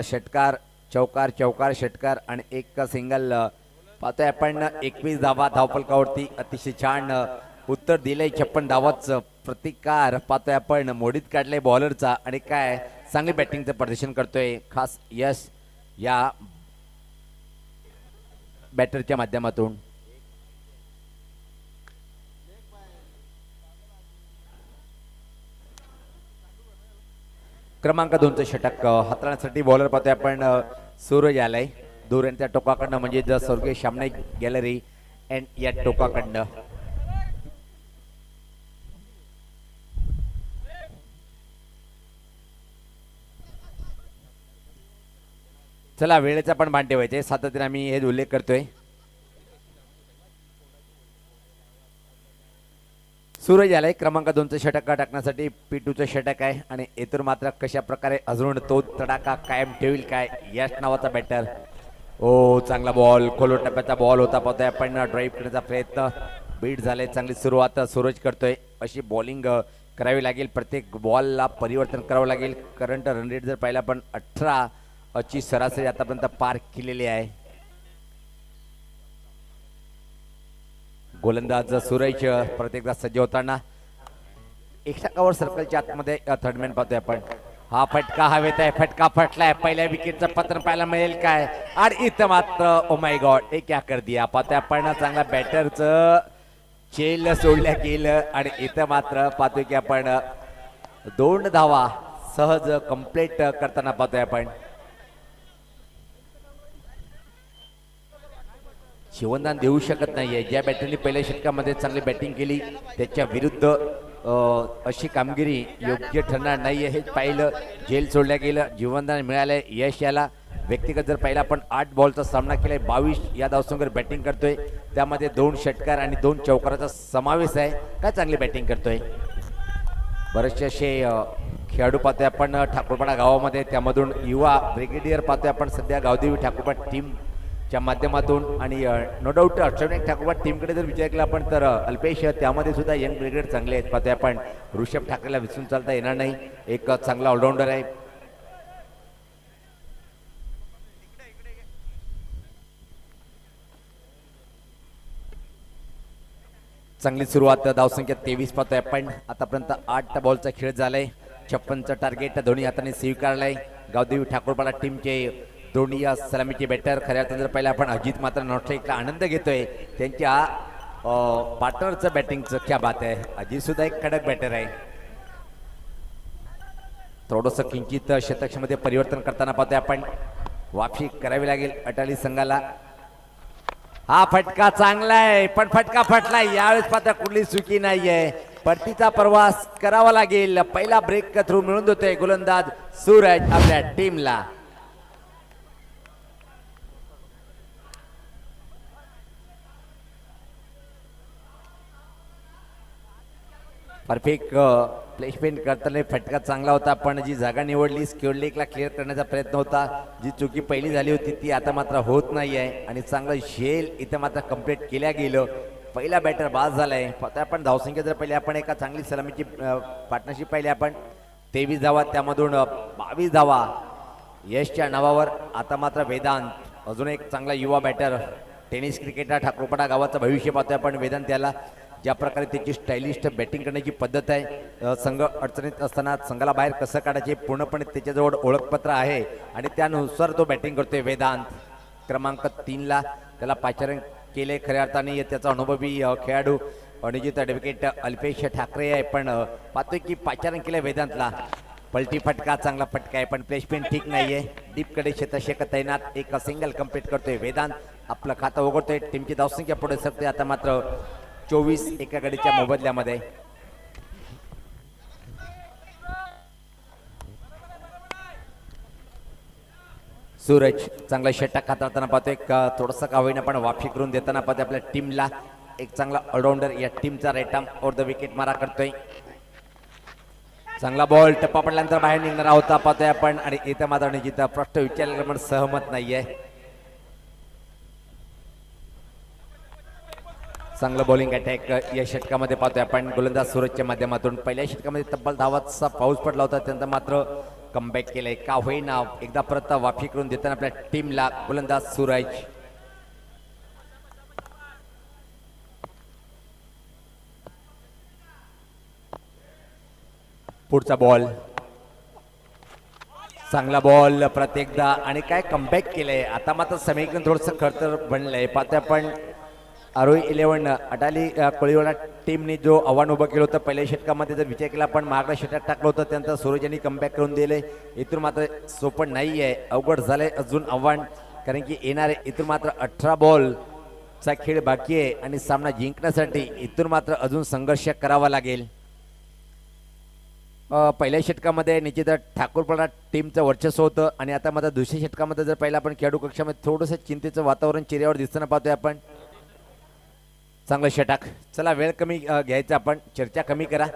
षटकार, चौकार, चौकार, षटकार आणि एक सिंगल पाहतोय आपण. 21 धावा धावफलकावरती. अतिशय छान उत्तर दिलंय. 56 धावाचं प्रतिकार पाहतोय आपण मोडीत काढलंय बॉलरचा. आणि काय चांगली बॅटिंगचं प्रदर्शन करतोय खास यश या बॅटरच्या माध्यमातून. क्रमांक 2चं षटक हाताळण्यासाठी बॉलर पाहतोय आपण सूरज आलाय दूर यांच्या टोकाकडनं, म्हणजे द स्वर्गीय शामनाई गॅलरी अँड या टोकाकडनं. चला वेळेचा पण भान ठेवायचे, सातत्याने आम्ही हे उल्लेख करतोय. सूरज आलाय क्रमांक 2चं षटक टाकण्यासाठी. P2चं षटक आहे आणि येथून मात्र कशा प्रकारे अजून तो तडाखा कायम ठेवील काय यश नावाचा बॅटर. ओ चांगला बॉल, खोलो टप्प्याचा बॉल होता पाहतोय आपण. ड्राईव्ह करण्याचा प्रयत्न बीट झाले. चांगली सुरुवात सूरज करतोय. अशी बॉलिंग करावी लागेल. प्रत्येक बॉलला परिवर्तन करावं लागेल. करंट रन रेट जर पाहिला आपण 18 ची सरासरी आतापर्यंत पार केलेली आहे. गोलंदाज सूरज प्रत्येकदा सज्ज होताना. 1 टक्कावर सर्कलच्या आतमध्ये थर्डमॅन पाहतोय आपण. हा फटका हवेत आहे, फटका फटलाय. पहिल्या विकेटचं पत्र पाहायला मिळेल काय. आणि इथं मात्र ओ माय गॉड, हे क्या कर दिया पाहतोय आपण. चांगला बॅटरचं चेल सोडल्या गेलं आणि इथं मात्र पाहतोय की आपण 2 धावा सहज कंप्लीट करताना पाहतोय आपण. जीवनदान देऊ शकत नाहीये. ज्या बॅटरने पहिल्या षटकामध्ये चांगली बॅटिंग केली त्याच्या विरुद्ध अशी कामगिरी योग्य ठरणार नाहीये हेच पाहिलं. झेल सोडल्या गेलं, जीवनदान मिळालंय यश याला. व्यक्तिगत जर पाहिला आपण 8 बॉलचा सामना केलाय, 22 या धावसंख्येवर बॅटिंग करतोय. त्यामध्ये 2 षटकार आणि 2 चौकाराचा समावेश आहे. काय चांगली बॅटिंग करतोय. बरेचसे असे खेळाडू पाहतोय आपण ठाकूरपाडा गावामध्ये. त्यामधून युवा ब्रिगेडियर पाहतोय आपण सध्या गावदेवी ठाकूरपाडा टीम च्या माध्यमातून. आणि नो डाऊट अष्टविनायक ठाकूरपाडा टीमकडे जर विचार केला आपण तर अल्पेश त्यामध्ये सुद्धा यंग ब्रिगेड चांगले आहेत पाहतोय आपण. ऋषभ ठाकरेला विसरून चालता येणार नाही. एक चांगला ऑलराऊंडर आहे. चांगली सुरुवात धावसंख्या 23 पाहतोय आपण. आतापर्यंत 8 बॉलचा खेळ झालाय. 56चं टार्गेट दोन्ही हाताने स्वीकारलंय. गावदेवी ठाकूरपाडा टीमचे दोन्ही या सलामीचे बॅटर. खऱ्या अर्थाने जर पहिला आपण अजित मात्र नॉस्ट्राईकला आनंद घेतोय त्यांच्या पार्टनरचं बॅटिंगचं. क्या बात आहे. अजित सुद्धा एक कडक बॅटर आहे. थोडंसं किंचित शतकमध्ये परिवर्तन करताना पाहतोय आपण. वापसी करावी लागेल अटाली संघाला. हा फटका चांगला आहे पण फटका फटलाय. यावेळेस पाहता कुठली चुकी नाहीये. परतीचा प्रवास करावा लागेल. पहिला ब्रेक थ्रू मिळून देतोय गोलंदाज सूरज आपल्या टीमला. परफेक्ट प्लेसमेंट करताना फटका चांगला होता पण जी जागा निवडली स्क्वेअर लेगला क्लिअर करण्याचा प्रयत्न होता. जी चुकी पहिली झाली होती ती आता मात्र होत नाही आहे आणि चांगलं झेल इथं मात्र कंप्लीट केल्या गेलं. पहिला बॅटर बाद झालाय. फक्त आपण धावसंख्या जर पहिले आपण एका चांगली सलामीची पार्टनरशिप पाहिली आपण 23 धावा त्यामधून 22 धावा यशच्या नावावर. आता मात्र वेदांत अजून एक चांगला युवा बॅटर टेनिस क्रिकेटर ठाकूरपाडा गावाचं भविष्य पाहतोय आपण. वेदांत त्याला ज्या प्रकारे त्याची स्टायलिस्ट बॅटिंग करण्याची पद्धत आहे. संघ अडचणीत असताना संघाला बाहेर कसं काढायचे पूर्णपणे त्याच्याजवळ ओळखपत्र आहे आणि त्यानुसार तो बॅटिंग करतोय. वेदांत क्रमांक 3ला त्याला पाचारण केले. खऱ्या अर्थाने त्याचा अनुभवी खेळाडू निजित ॲडव्होकेट अल्पेश ठाकरे आहे पण पाहतोय की पाचारण केलं वेदांतला. पलटी फटका चांगला फटका आहे पण प्लेसमेंट ठीक नाहीये. डीपकडे शतषक तैनात. एक सिंगल कंप्लीट करतोय वेदांत. आपलं खातं उघडतोय. टीमची धावसंख्या पुढे सरते आता मात्र 24 एका गडीच्या मोबदल्यामध्ये. सूरज चांगला षटक हाताळताना पाहतोय. थोडंसं का होईना पण वापसी करून देताना पाहतोय आपल्या टीमला. एक चांगला ऑलराऊंडर या टीमचा right arm over the wicket मारा करतोय. चांगला बॉल टप्पा पडल्यानंतर बाहेर निघणारा होता पाहतोय आपण आणि इथं मात्र जिथं प्रश्न विचारलेला पण सहमत नाहीये. चांगलं बॉलिंग अटॅक या षटकामध्ये पाहतोय आपण गोलंदाज सूरजच्या माध्यमातून. पहिल्या षटकामध्ये तब्बल धावाचा पाऊस पडला होता त्यानंतर मात्र कमबॅक केलंय. का होईना एकदा परत वापसी करून देताना आपल्या टीमला गोलंदाज सूरज. पुढचा बॉल चांगला बॉल प्रत्येकदा आणि काय कमबॅक केलंय. आता मात्र समीकरण थोडंसं खरतर बनलंय. पाहतोय आपण आरोही 11 अटाली कोळीवाडा टीमने जो आव्हान उभं केलं होतं पहिल्या षटकामध्ये जर विचार केला आपण मागला षटक टाकलं होतं त्यानंतर सूरज यांनी कमबॅक करून दिले. इथून मात्र सोपं नाही आहे. अवघड झालंय अजून आव्हान कारण की येणारे इथून मात्र 18 बॉलचा खेळ बाकी आहे आणि सामना जिंकण्यासाठी इथून मात्र अजून संघर्ष करावा लागेल. पहिल्या षटकामध्ये निश्चित ठाकूरपाडा टीमचं वर्चस्व होतं आणि आता मात्र दुसऱ्या षटकामध्ये जर पहिला आपण खेळाडू कक्षामध्ये थोडंसं चिंतेचं वातावरण चेहऱ्यावर दिसताना पाहतोय आपण. चांगलं षटक. चला वेळ कमी घ्यायचा आपण चर्चा कमी करा.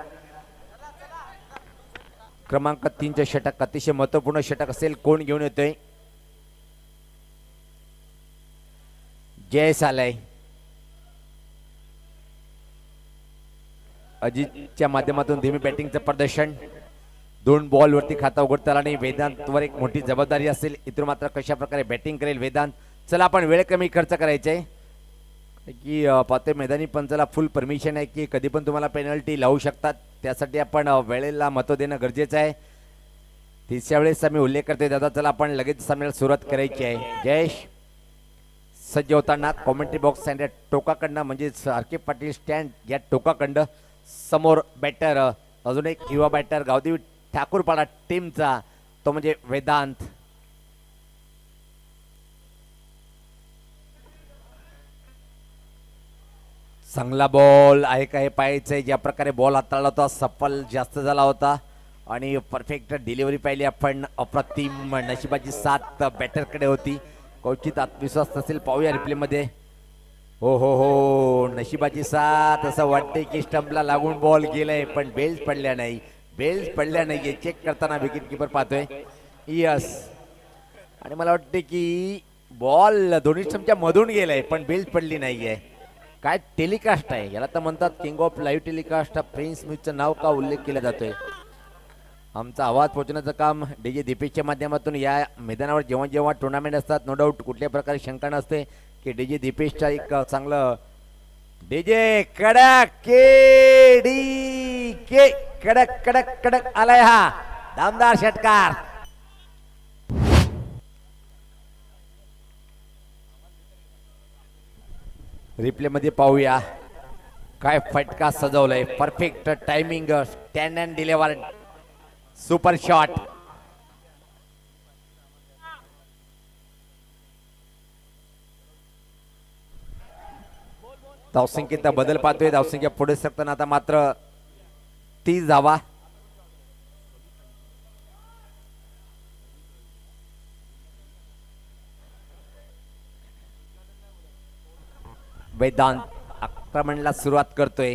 क्रमांक 3चे षटक अतिशय महत्वपूर्ण षटक असेल. कोण घेऊन येतोय. जयस आलाय. अजितच्या माध्यमातून धीमी बॅटिंगचं प्रदर्शन. 2 बॉलवरती खाता उघडता आला नाही. वेदांतवर एक मोठी जबाबदारी असेल. इथून मात्र कशा प्रकारे बॅटिंग करेल वेदांत. चला आपण वेळ कमी खर्च करायचे की पाहते मैदानी पंचाला फुल परमिशन आहे की कधी पण तुम्हाला पेनल्टी लावू शकतात. त्यासाठी आपण वेळेला महत्त्व देणं गरजेचं आहे. तिसऱ्या वेळेस आम्ही उल्लेख करतोय दादा. चला आपण लगेच सामन्याला सुरुवात करायची आहे. जयेश सज्ज होताना कॉमेंट्री बॉक्स आणि टोकाकडनं म्हणजे सारखे पाटील स्टँड या टोकाकडं समोर बॅटर अजून एक युवा बॅटर गावदेवी ठाकूरपाडा टीमचा तो म्हणजे वेदांत. चांगला बॉल आहे का हे पाहायचंय. ज्या प्रकारे बॉल हाताळला होता सफल जास्त झाला होता आणि परफेक्ट डिलिव्हरी पाहिली आपण. अप्रतिम नशिबाची साथ बॅटरकडे होती. क्वचित आत्मविश्वास नसेल पाहूया रिप्लेमध्ये. हो हो हो नशिबाची साथ. असं वाटते की स्टंपला लागून बॉल गेलाय पण बेल्स पडल्या नाही. बेल्स पडल्या नाही चेक करताना विकेट किपर पाहतोय. यस आणि मला वाटते की बॉल दोन्ही स्टंपच्या मधून गेलाय पण बेल्स पडली नाहीये. काय टेलिकास्ट आहे याला तर म्हणतात king of live telecast. Prince म्यूजचं नाव का उल्लेख केला जातोय. आमचा आवाज पोहोचण्याचं काम डीजे दीपेशच्या माध्यमातून या मैदानावर जेव्हा जेव्हा टुर्नामेंट असतात नो डाऊट कुठल्या प्रकारे शंका नसते की डीजे दीपेशचा एक चांगलं डीजे कडक के डी के कडक कडक कडक आलाय हा दमदार षटकार. रिप्ले मध्ये पाहूया काय फटका सजवलाय. Perfect timing, stand and deliver, super shot. धावसंख्येचा बदल पाहतोय. धावसंख्या पुढे सरकताना आता मात्र 30 धावा. वेदांत आक्रमणाला सुरुवात करतोय.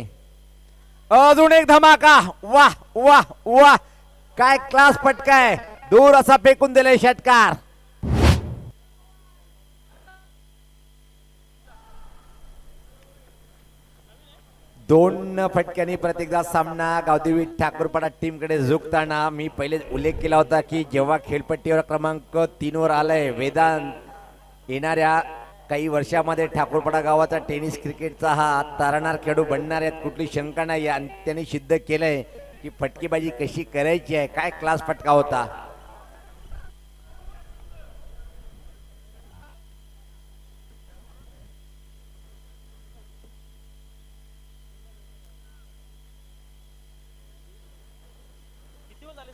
अजून एक धमाका. वाह वाह वाह, काय क्लास फटकाय. दूर असा फेकून दिलाय षटकार. दोन फटक्यांनी प्रत्येकदा सामना गावदेवी ठाकूरपाडा टीम कडे झुकताना मी पहिले उल्लेख केला होता की जेव्हा खेळपट्टीवर क्रमांक 3 वर आलाय वेदांत, येणाऱ्या काही वर्षामध्ये ठाकूरपाडा गावाचा टेनिस क्रिकेटचा हा तारणार खेळाडू बनणार आहेत, कुठली शंका नाही. आणि त्यांनी सिद्ध केलंय की फटकेबाजी कशी करायची आहे. काय क्लास फटका होता.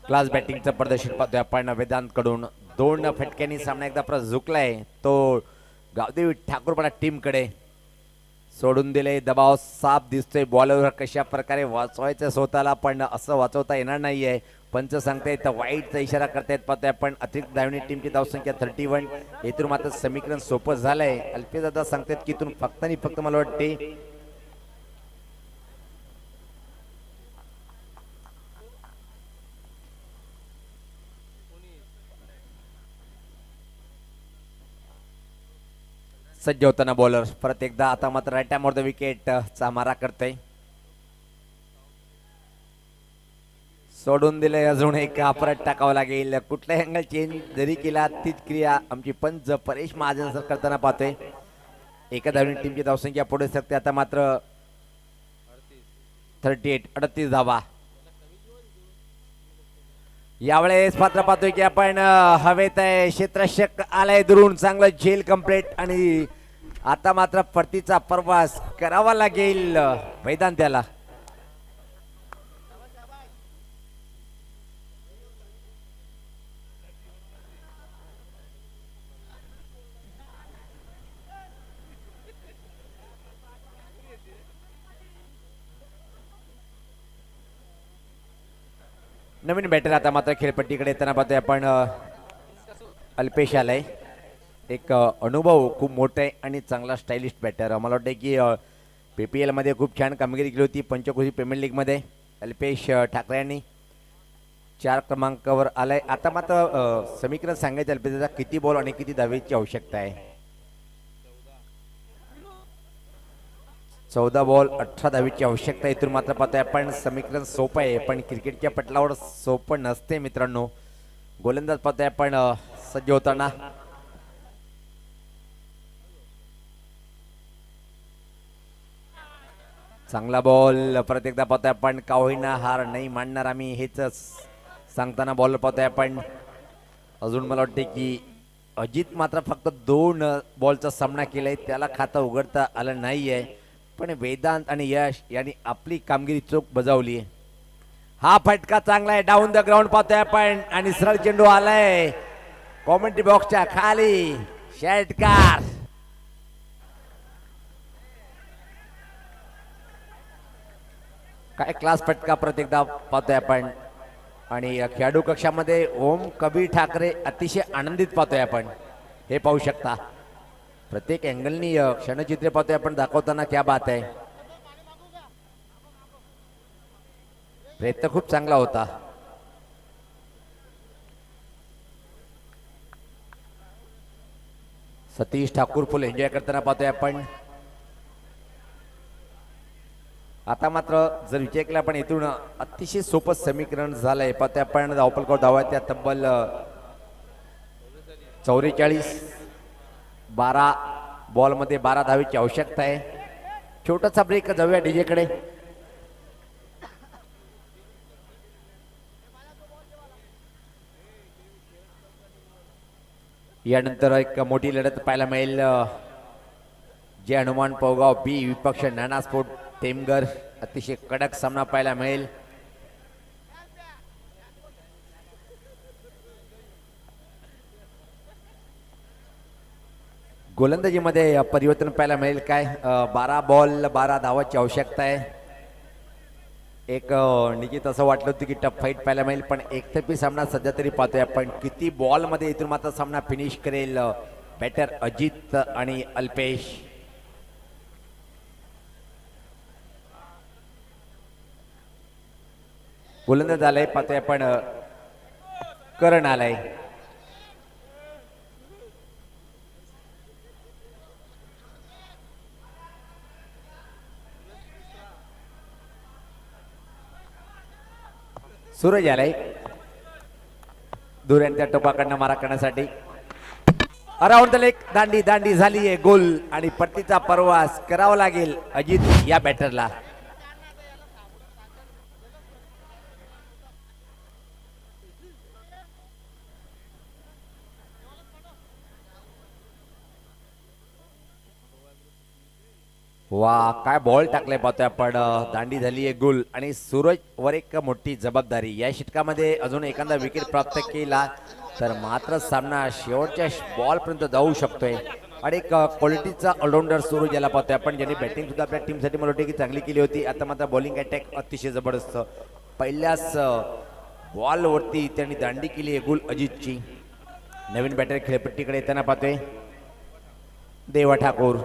क्लास बॅटिंगचं प्रदर्शन पाहतोय आपण वेदांत कडून. 2 फटक्यांनी सामना एकदा परत झुकलाय तो गावदेवी ठाकूरपाडा टीम कडे. सोडून दिले. दबाव साफ दिसतोय. बॉलवर कशा प्रकारे वाचवायचं स्वतःला, पण असं वाचवता येणार नाहीये. पंच सांगतायत वाईटचा इशारा करतायत पाहतोय आपण. अतिरिक्त धावणी टीमची धावसंख्या 31. इथून मात्र समीकरण सोपं झालंय. अल्पेश दादा सांगतायत की इथून फक्त आणि फक्त मला वाटते सज्ज होताना बॉलर परत एकदा. आता मात्र राईट टाइम द विकेट चा मारा करतोय. सोडून दिले. अजून एक परत टाकावं लागेल. कुठलाही अँगल चेंज जरी केला तीच क्रिया आमची पंच परेश महाजन सर करताना पाहतोय. एका धावणी टीमची धावसंख्या पुढे सरकते. आता मात्र 38 धावा. यावेळेस पात्र पाहतोय की आपण हवेत आहे. क्षेत्ररक्षक आलाय दुरून. चांगलं झेल कंप्लीट. आणि आता मात्र परतीचा प्रवास करावा लागेल वेदांत्याला. नवीन बॅटर आता मात्र खेळपट्टीकडे येताना पाहतोय आपण अल्पेश आलाय. एक अनुभव खूप मोठा आहे आणि चांगला स्टायलिश बॅटर. मला वाटतं की PPL मध्ये खूप छान कामगिरी केली होती. पंचक्रोशी प्रीमियर लीग मध्ये अल्पेश ठाकरे यांनी 4 क्रमांकावर आलाय. आता मात्र समीकरण सांगायचं अल्पेशचा किती बॉल आणि किती धावेची आवश्यकता आहे. 14 बॉल 18 धावेची आवश्यकता. इथून मात्र पाहतोय आपण समीकरण सोपं आहे पण क्रिकेटच्या पटलावर सोपं नसते मित्रांनो. गोलंदाज पाहतोय आपण सज्ज होताना. चांगला बॉल परत एकदा पाहतोय आपण. का होईना हार नाही मानणार आम्ही हेच सांगताना बॉल पाहतोय आपण. अजून मला वाटते की अजित मात्र फक्त 2 बॉलचा सामना केलाय. त्याला खातं उघडता आलं नाहीये. पण वेदांत आणि यश यांनी आपली कामगिरी चोख बजावली. हा फटका चांगला आहे. डाऊन द ग्राउंड पाहतोय आपण. आणि सरळ चेंडू आलाय कॉमेंट्री बॉक्सच्या खाली. षटकार. काय क्लास फटका परत एकदा पाहतोय आपण. आणि खेळाडू कक्षामध्ये ओम कबीर ठाकरे अतिशय आनंदित पाहतोय आपण. हे पाहू शकता प्रत्येक अँगलनी क्षणचित्र पाहतोय आपण दाखवताना. क्या बात आहे. प्रयत्न खूप चांगला होता. सतीश ठाकूर फुल एन्जॉय करताना पाहतोय आपण. आता मात्र जर विचार केला पण इथून अतिशय सोपं समीकरण झालंय. पाहतोय आपण धावपलकर धावा त्या तब्बल 44. 12 बॉल मध्ये 12 धावेची आवश्यकता आहे. छोटासा ब्रेक, जाऊया डीजे कडे. यानंतर एक मोठी लढत पाहायला मिळेल. जे हनुमान पवगाव बी विपक्ष नाना स्पोर्ट टेमगर. अतिशय कडक सामना पाहायला मिळेल. गोलंदाजीमध्ये परिवर्तन पाहायला मिळेल काय. 12 बॉल 12 धावाची आवश्यकता आहे. एक निश्चित असं वाटलं होतं की टफ फाईट पाहायला मिळेल, पण एकतर्फी सामना सध्या तरी पाहतोय आपण. किती बॉलमध्ये इथून मात्र सामना फिनिश करेल बॅटर अजित आणि अल्पेश. गोलंदाज आलाय पाहतोय आपण. करण आलाय. सूरज आलाय दूर त्या टोपाकडनं मारा करण्यासाठी. अराउंड द लेग दांडी दांडी झालीये गोल आणि पट्टीचा प्रवास करावा लागेल अजित या बॅटरला. वा काय बॉल टाकलाय पाहतोय आपण. दांडी झाली आहे गोल आणि सूरज वर एक मोठी जबाबदारी. या षटकामध्ये अजून एखादा विकेट प्राप्त केला तर मात्र सामना शेवटच्या बॉल पर्यंत जाऊ शकतोय. आणि एक क्वालिटीचा ऑलराऊंडर सूरज याला पाहतोय आपण, ज्याने बॅटिंग सुद्धा आपल्या टीमसाठी मला वाटते की चांगली केली होती. आता मात्र बॉलिंग अटॅक अतिशय जबरदस्त. पहिल्याच बॉल वरती त्यांनी दांडी केली आहे गोल अजितची. नवीन बॅटर खेळपट्टीकडे येताना पाहतोय देवा ठाकूर.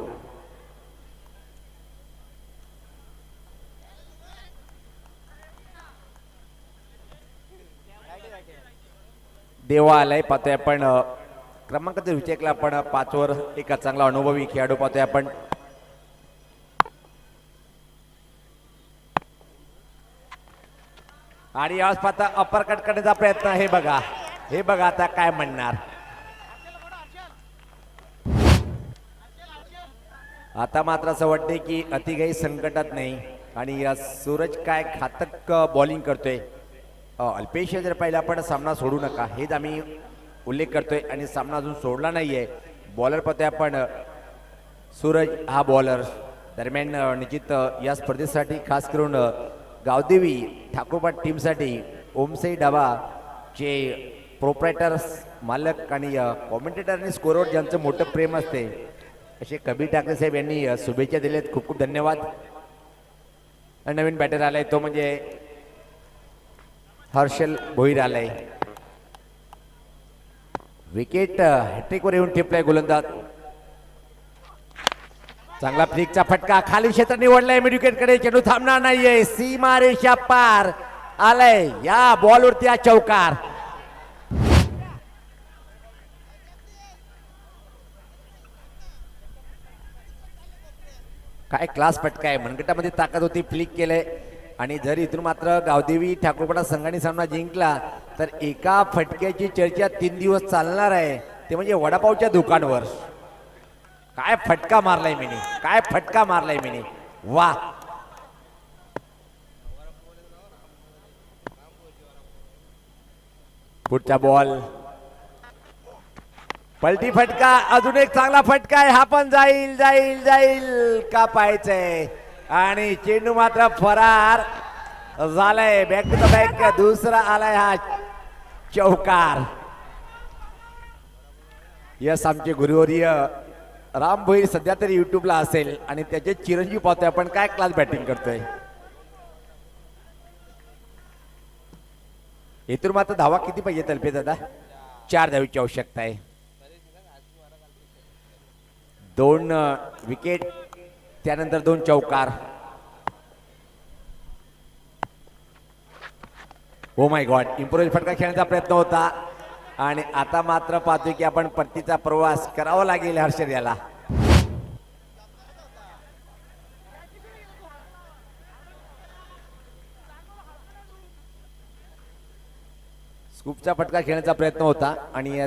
देवा आलाय पाहतोय आपण. क्रमांकाचा विचार केला आपण 5 वर एक चांगला अनुभवी खेळाडू पाहतोय आपण. आणि यावेळेस पाहता अपर कट करण्याचा प्रयत्न. हे बघा आता काय म्हणणार. आता मात्र असं वाटते की अतिघाई संकटात नाही. आणि या सूरज काय घातक बॉलिंग करतोय. अल्पेश जर पाहिलं आपण सामना सोडू नका हेच आम्ही उल्लेख करतोय आणि सामना अजून सोडला नाहीये. बॉलर पाहतोय आपण सूरज हा बॉलर. दरम्यान निश्चित या स्पर्धेसाठी खास करून गावदेवी ठाकूरपाट टीमसाठी ओमसाई डाबा चे प्रोप्रायटर्स मालक आणि कॉमेंटेटर आणि स्कोरवर ज्यांचं मोठं प्रेम असते असे कबीर ठाकरे साहेब यांनी शुभेच्छा दिल्यात. खूप खूप धन्यवाद. नवीन बॅटर आलाय तो म्हणजे हर्षल भोईर आलाय. विकेट हॅट्रिकवर येऊन टिपलाय गोलंदाज. चांगला फ्लिकचा फटका. खाली क्षेत्र निवडलाय मिड विकेट कडे. चेंडू थांबणार नाहीये. सीमा रेषा पार आलाय. या बॉलवरती हा चौकार. काय क्लास फटका आहे. मनगटामध्ये ताकद होती. फ्लिक केलंय. आणि जर इथून मात्र गावदेवी ठाकूरपाडा संघाने सामना जिंकला तर एका फटक्याची चर्चा 3 दिवस चालणार आहे. ते म्हणजे वडापावच्या दुकानावर. काय फटका मारलाय मिनी. काय फटका मारलाय मिनी. वा. पुढचा बॉल पलटी फटका. अजून एक चांगला फटका आहे. हा पण जाईल जाईल जाईल का पाहायचंय. आणि चेंडू मात्र फरार झालाय. Back to the back. दुसरा आलाय हा चौकार. यस आमचे गुरुवर्य राम भोईर सध्या तरी युट्यूबला असेल आणि त्याचे चिरंजीव पाहतोय आपण. काय क्लास बॅटिंग करतोय. इथून मात्र धावा किती पाहिजे तल्पे दादा. 4 धावीची आवश्यकता आहे. 2 विकेट त्यानंतर 2 चौकार. Oh my God. इम्प्रोज फटका खेळण्याचा प्रयत्न होता आणि आता मात्र पाहतोय की आपण परतीचा प्रवास करावा लागेल हर्षद याला. स्कूपचा फटका खेळण्याचा प्रयत्न होता आणि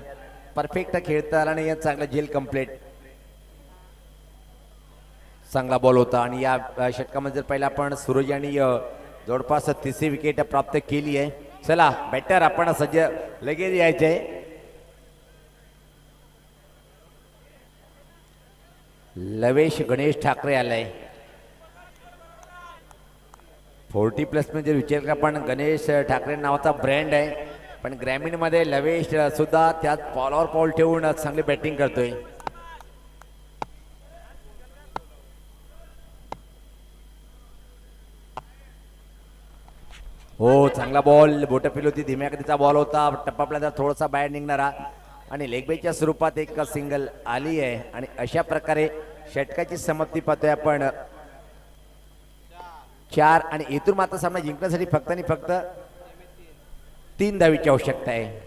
परफेक्ट खेळता आला नाही. चांगला जेल कंप्लीट. चांगला बॉल होता आणि या षटकामध्ये जर पहिला आपण सूरज यांनी जवळपास तिसरी विकेट प्राप्त केली आहे. चला बॅटर आपण सज्ज लगेच यायचे. लवेश गणेश ठाकरे आलाय. 40+ म्हणजे विचार का पण गणेश ठाकरे नावाचा ब्रँड आहे, पण ग्रामीणमध्ये लवेश सुद्धा त्यात पॉलवर पॉल ठेवून चांगली बॅटिंग करतोय. हो चांगला बॉल, बोटफिल होती, धीम्या गतीचा बॉल होता, टप्पापल्यानंतर थोडासा बाहेर निघणारा आणि लेगबेच्या स्वरूपात एक सिंगल आली आहे. आणि अशा प्रकारे षटकाची समाप्ती पाहतोय आपण 4 आणि इथून मात्र सामना जिंकण्यासाठी फक्त आणि फक्त 3 धावीची आवश्यकता आहे.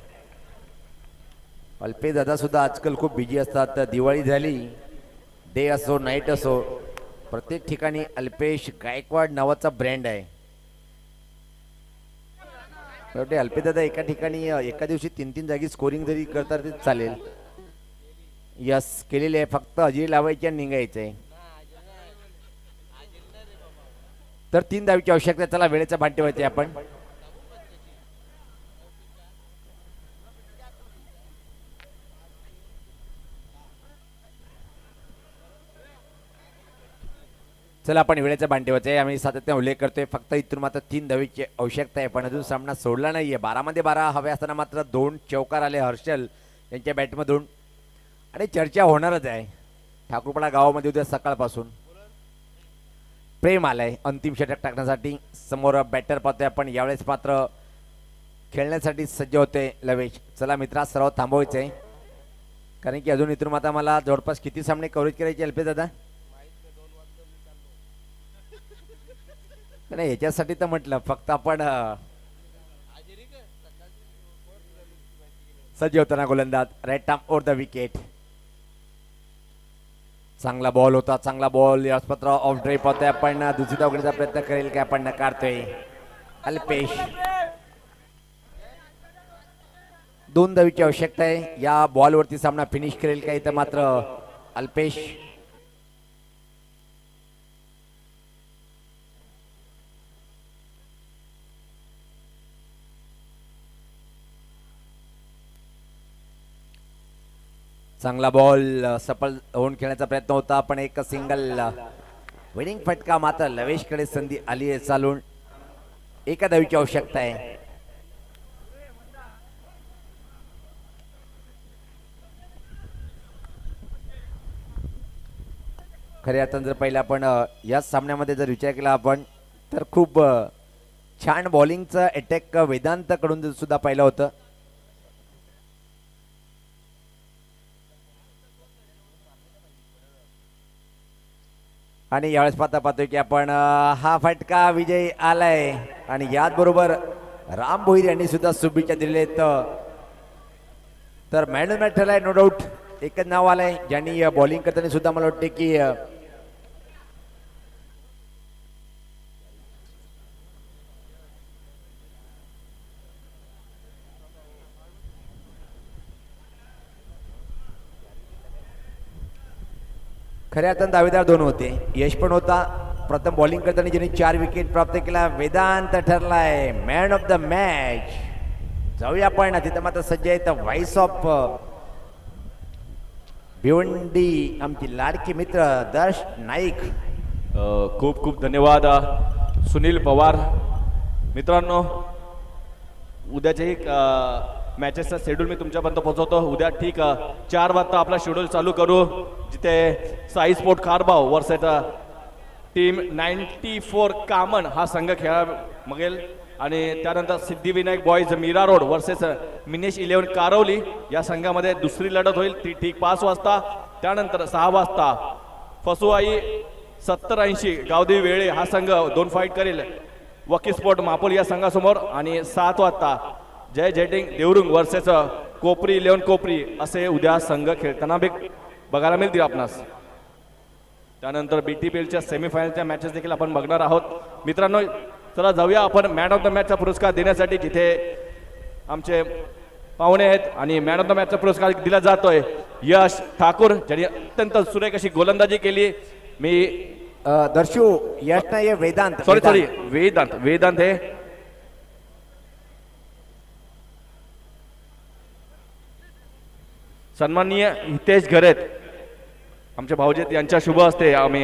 अल्पेश दादा सुद्धा आजकाल खूप बिझी असतात. दिवाळी झाली, डे असो नाईट असो, प्रत्येक ठिकाणी अल्पेश गायकवाड नावाचा ब्रँड आहे. शेवटी अल्पेश दादा एका ठिकाणी एका दिवशी 3-3 जागी स्कोरिंग जरी करतात तरी चालेल. यस केलेले आहे, फक्त हजेरी लावायची आणि निघायचं आहे. तर 3 धावीची आवश्यकता. चला वेळेचा भान ठेवायचे आपण. चला आपण वेळेचा भान ठेवायचं आहे. आम्ही सातत्याने उल्लेख करतोय, फक्त इथून मात्र 3 धावीची आवश्यकता आहे, पण अजून सामना सोडला नाहीये. 12 मध्ये 12 हवे असताना मात्र 2 चौकार आले हर्षल यांच्या बॅटमधून आणि चर्चा होणारच आहे. ठाकूरपाडा गावामध्ये उद्या सकाळपासून प्रेम आलाय अंतिम षटक टाकण्यासाठी. समोर बॅटर पाहतोय आपण, यावेळेस मात्र खेळण्यासाठी सज्ज होते लवेश. चला मित्रा सर्व थांबवायचं आहे, कारण की अजून इथून मात्र मला जवळपास किती सामने कव्हरेज करायचे अल्पेश दादा? नाही याच्यासाठी तर म्हटलं, फक्त आपण सज्ज होताना गोलंदाज right arm over the wicket. चांगला बॉल होता, चांगला बॉल. यासपत्र ऑफ ड्राईव्ह पाहतोय आपण, दुसरी धावण्याचा प्रयत्न करेल काय आपण नकारतोय अल्पेश. 2 धावीची आवश्यकता आहे. या बॉलवरती सामना फिनिश करेल काय तर मात्र अल्पेश. चांगला बॉल सफल होऊन खेळण्याचा प्रयत्न होता, पण एक सिंगल विनिंग फटका मात्र लवेशकडे संधी आली आहे चालून. 1 धावीची आवश्यकता आहे. खऱ्या अर्थानं जर पहिला आपण या सामन्यामध्ये जर विचार केला आपण तर खूप छान बॉलिंगचं अटॅक वेदांत कडून सुद्धा पाहिलं होतं. आणि यावेळेस पाहतोय की आपण हा फटका विजय आलाय आणि याच बरोबर राम भोईर यांनी सुद्धा शुभेच्छा दिलेल्या आहेत. तर मॅन ऑफ मॅच ठरलाय नो डाऊट. एकच नाव आलंय ज्यांनी बॉलिंग करताना सुद्धा मला वाटते की खऱ्या अर्थानं दावेदार 2 होते. यश पण होता. प्रथम बॉलिंग करताना ज्यांनी 4 विकेट प्राप्त केला वेदांत ठरलाय मॅन ऑफ द मॅच. जाऊया आपण तिथं मात्र सज्ज आहेत व्हाईस ऑफ भिवंडी आमची लाडकी मित्र दर्श नाईक. खूप खूप धन्यवाद सुनील पवार. मित्रांनो उद्याचे मॅचेसचा शेड्यूल मी तुमच्यापर्यंत पोहोचवतो. उद्या ठीक 4 वाजता आपला शेड्यूल चालू करू, जिथे Sai sport Kharbav versus team 94 Kaman हा संघ खेळा मगेल. आणि त्यानंतर Siddhivinayak boys Mira road versus Minesh 11 Karvali या संघामध्ये दुसरी लढत होईल, ती ठीक 5 वाजता. त्यानंतर 6 वाजता फसुआई 70-80 गावदेवी वेळे हा संघ 2 फाईट करेल वकी स्पोर्ट मापोल या संघासमोर. आणि 7 वाजता जय जयटिंग देवरुंग वर्सेस कोपरी 11 कोपरी असे उद्या संघ खेळताना बघायला मिळतील आपणास. त्यानंतर BTPLच्या सेमीफायनलच्या मॅचेस देखील आपण बघणार आहोत. मित्रांनो चला जाऊया आपण मॅन ऑफ द मॅचचा पुरस्कार देण्यासाठी, जिथे आमचे पाहुणे आहेत. आणि मॅन ऑफ द मॅचचा पुरस्कार दिला जातोय यश ठाकूर, ज्यांनी अत्यंत सुरेख अशी गोलंदाजी केली. मी दर्शू यश नाही वेदांत सॉरी वेदांत. वेदांत वेदांत हे सन्माननीय हितेश घरेत आमचे भाऊजेत यांच्या शुभ हस्ते आम्ही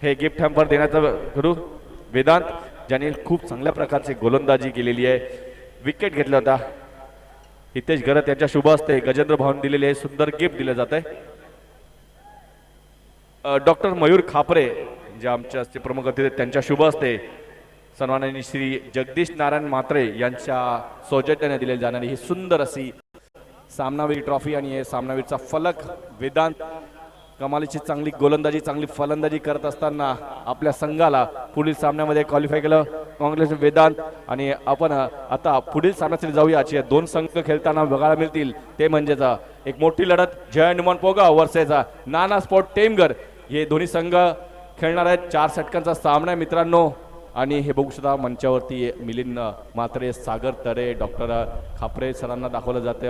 हे गिफ्ट हॅम्पर देण्याचं करू. वेदांत ज्याने खूप चांगल्या प्रकारची गोलंदाजी केलेली आहे, विकेट घेतला होता. हितेश घरत यांच्या शुभ हस्ते गजेंद्र भाऊन दिलेले हे सुंदर गिफ्ट दिले जात आहे. डॉक्टर मयूर खापरे जे आमच्या हस्ते प्रमुख अतिथी आहेत त्यांच्या शुभ हस्ते सन्माननीय श्री जगदीश नारायण म्हात्रे यांच्या सौजन्याने दिली जाणारी ही सुंदर अशी सामनावीर ट्रॉफी आणि हे सामनावीरचा फलक. वेदांत कमालीची चांगली गोलंदाजी चांगली फलंदाजी करत असताना आपल्या संघाला पुढील सामन्यामध्ये क्वालिफाय केलं. कॉंग्रेस वेदांत. आणि आपण आता पुढील सामन्यासाठी जाऊया. जे दोन संघ खेळताना बघायला मिळतील ते म्हणजेच एक मोठी लढत जय हनुमान पोगाव वर्सेस नाना स्पोर्ट टेमघर. हे दोन्ही संघ खेळणार आहेत. 4 षटकांचा सामना आहे मित्रांनो. आणि हे बघू शकता मंचावरती मिलिंद म्हात्रे, सागर तरे, डॉक्टर खापरे सरांना दाखवलं जाते.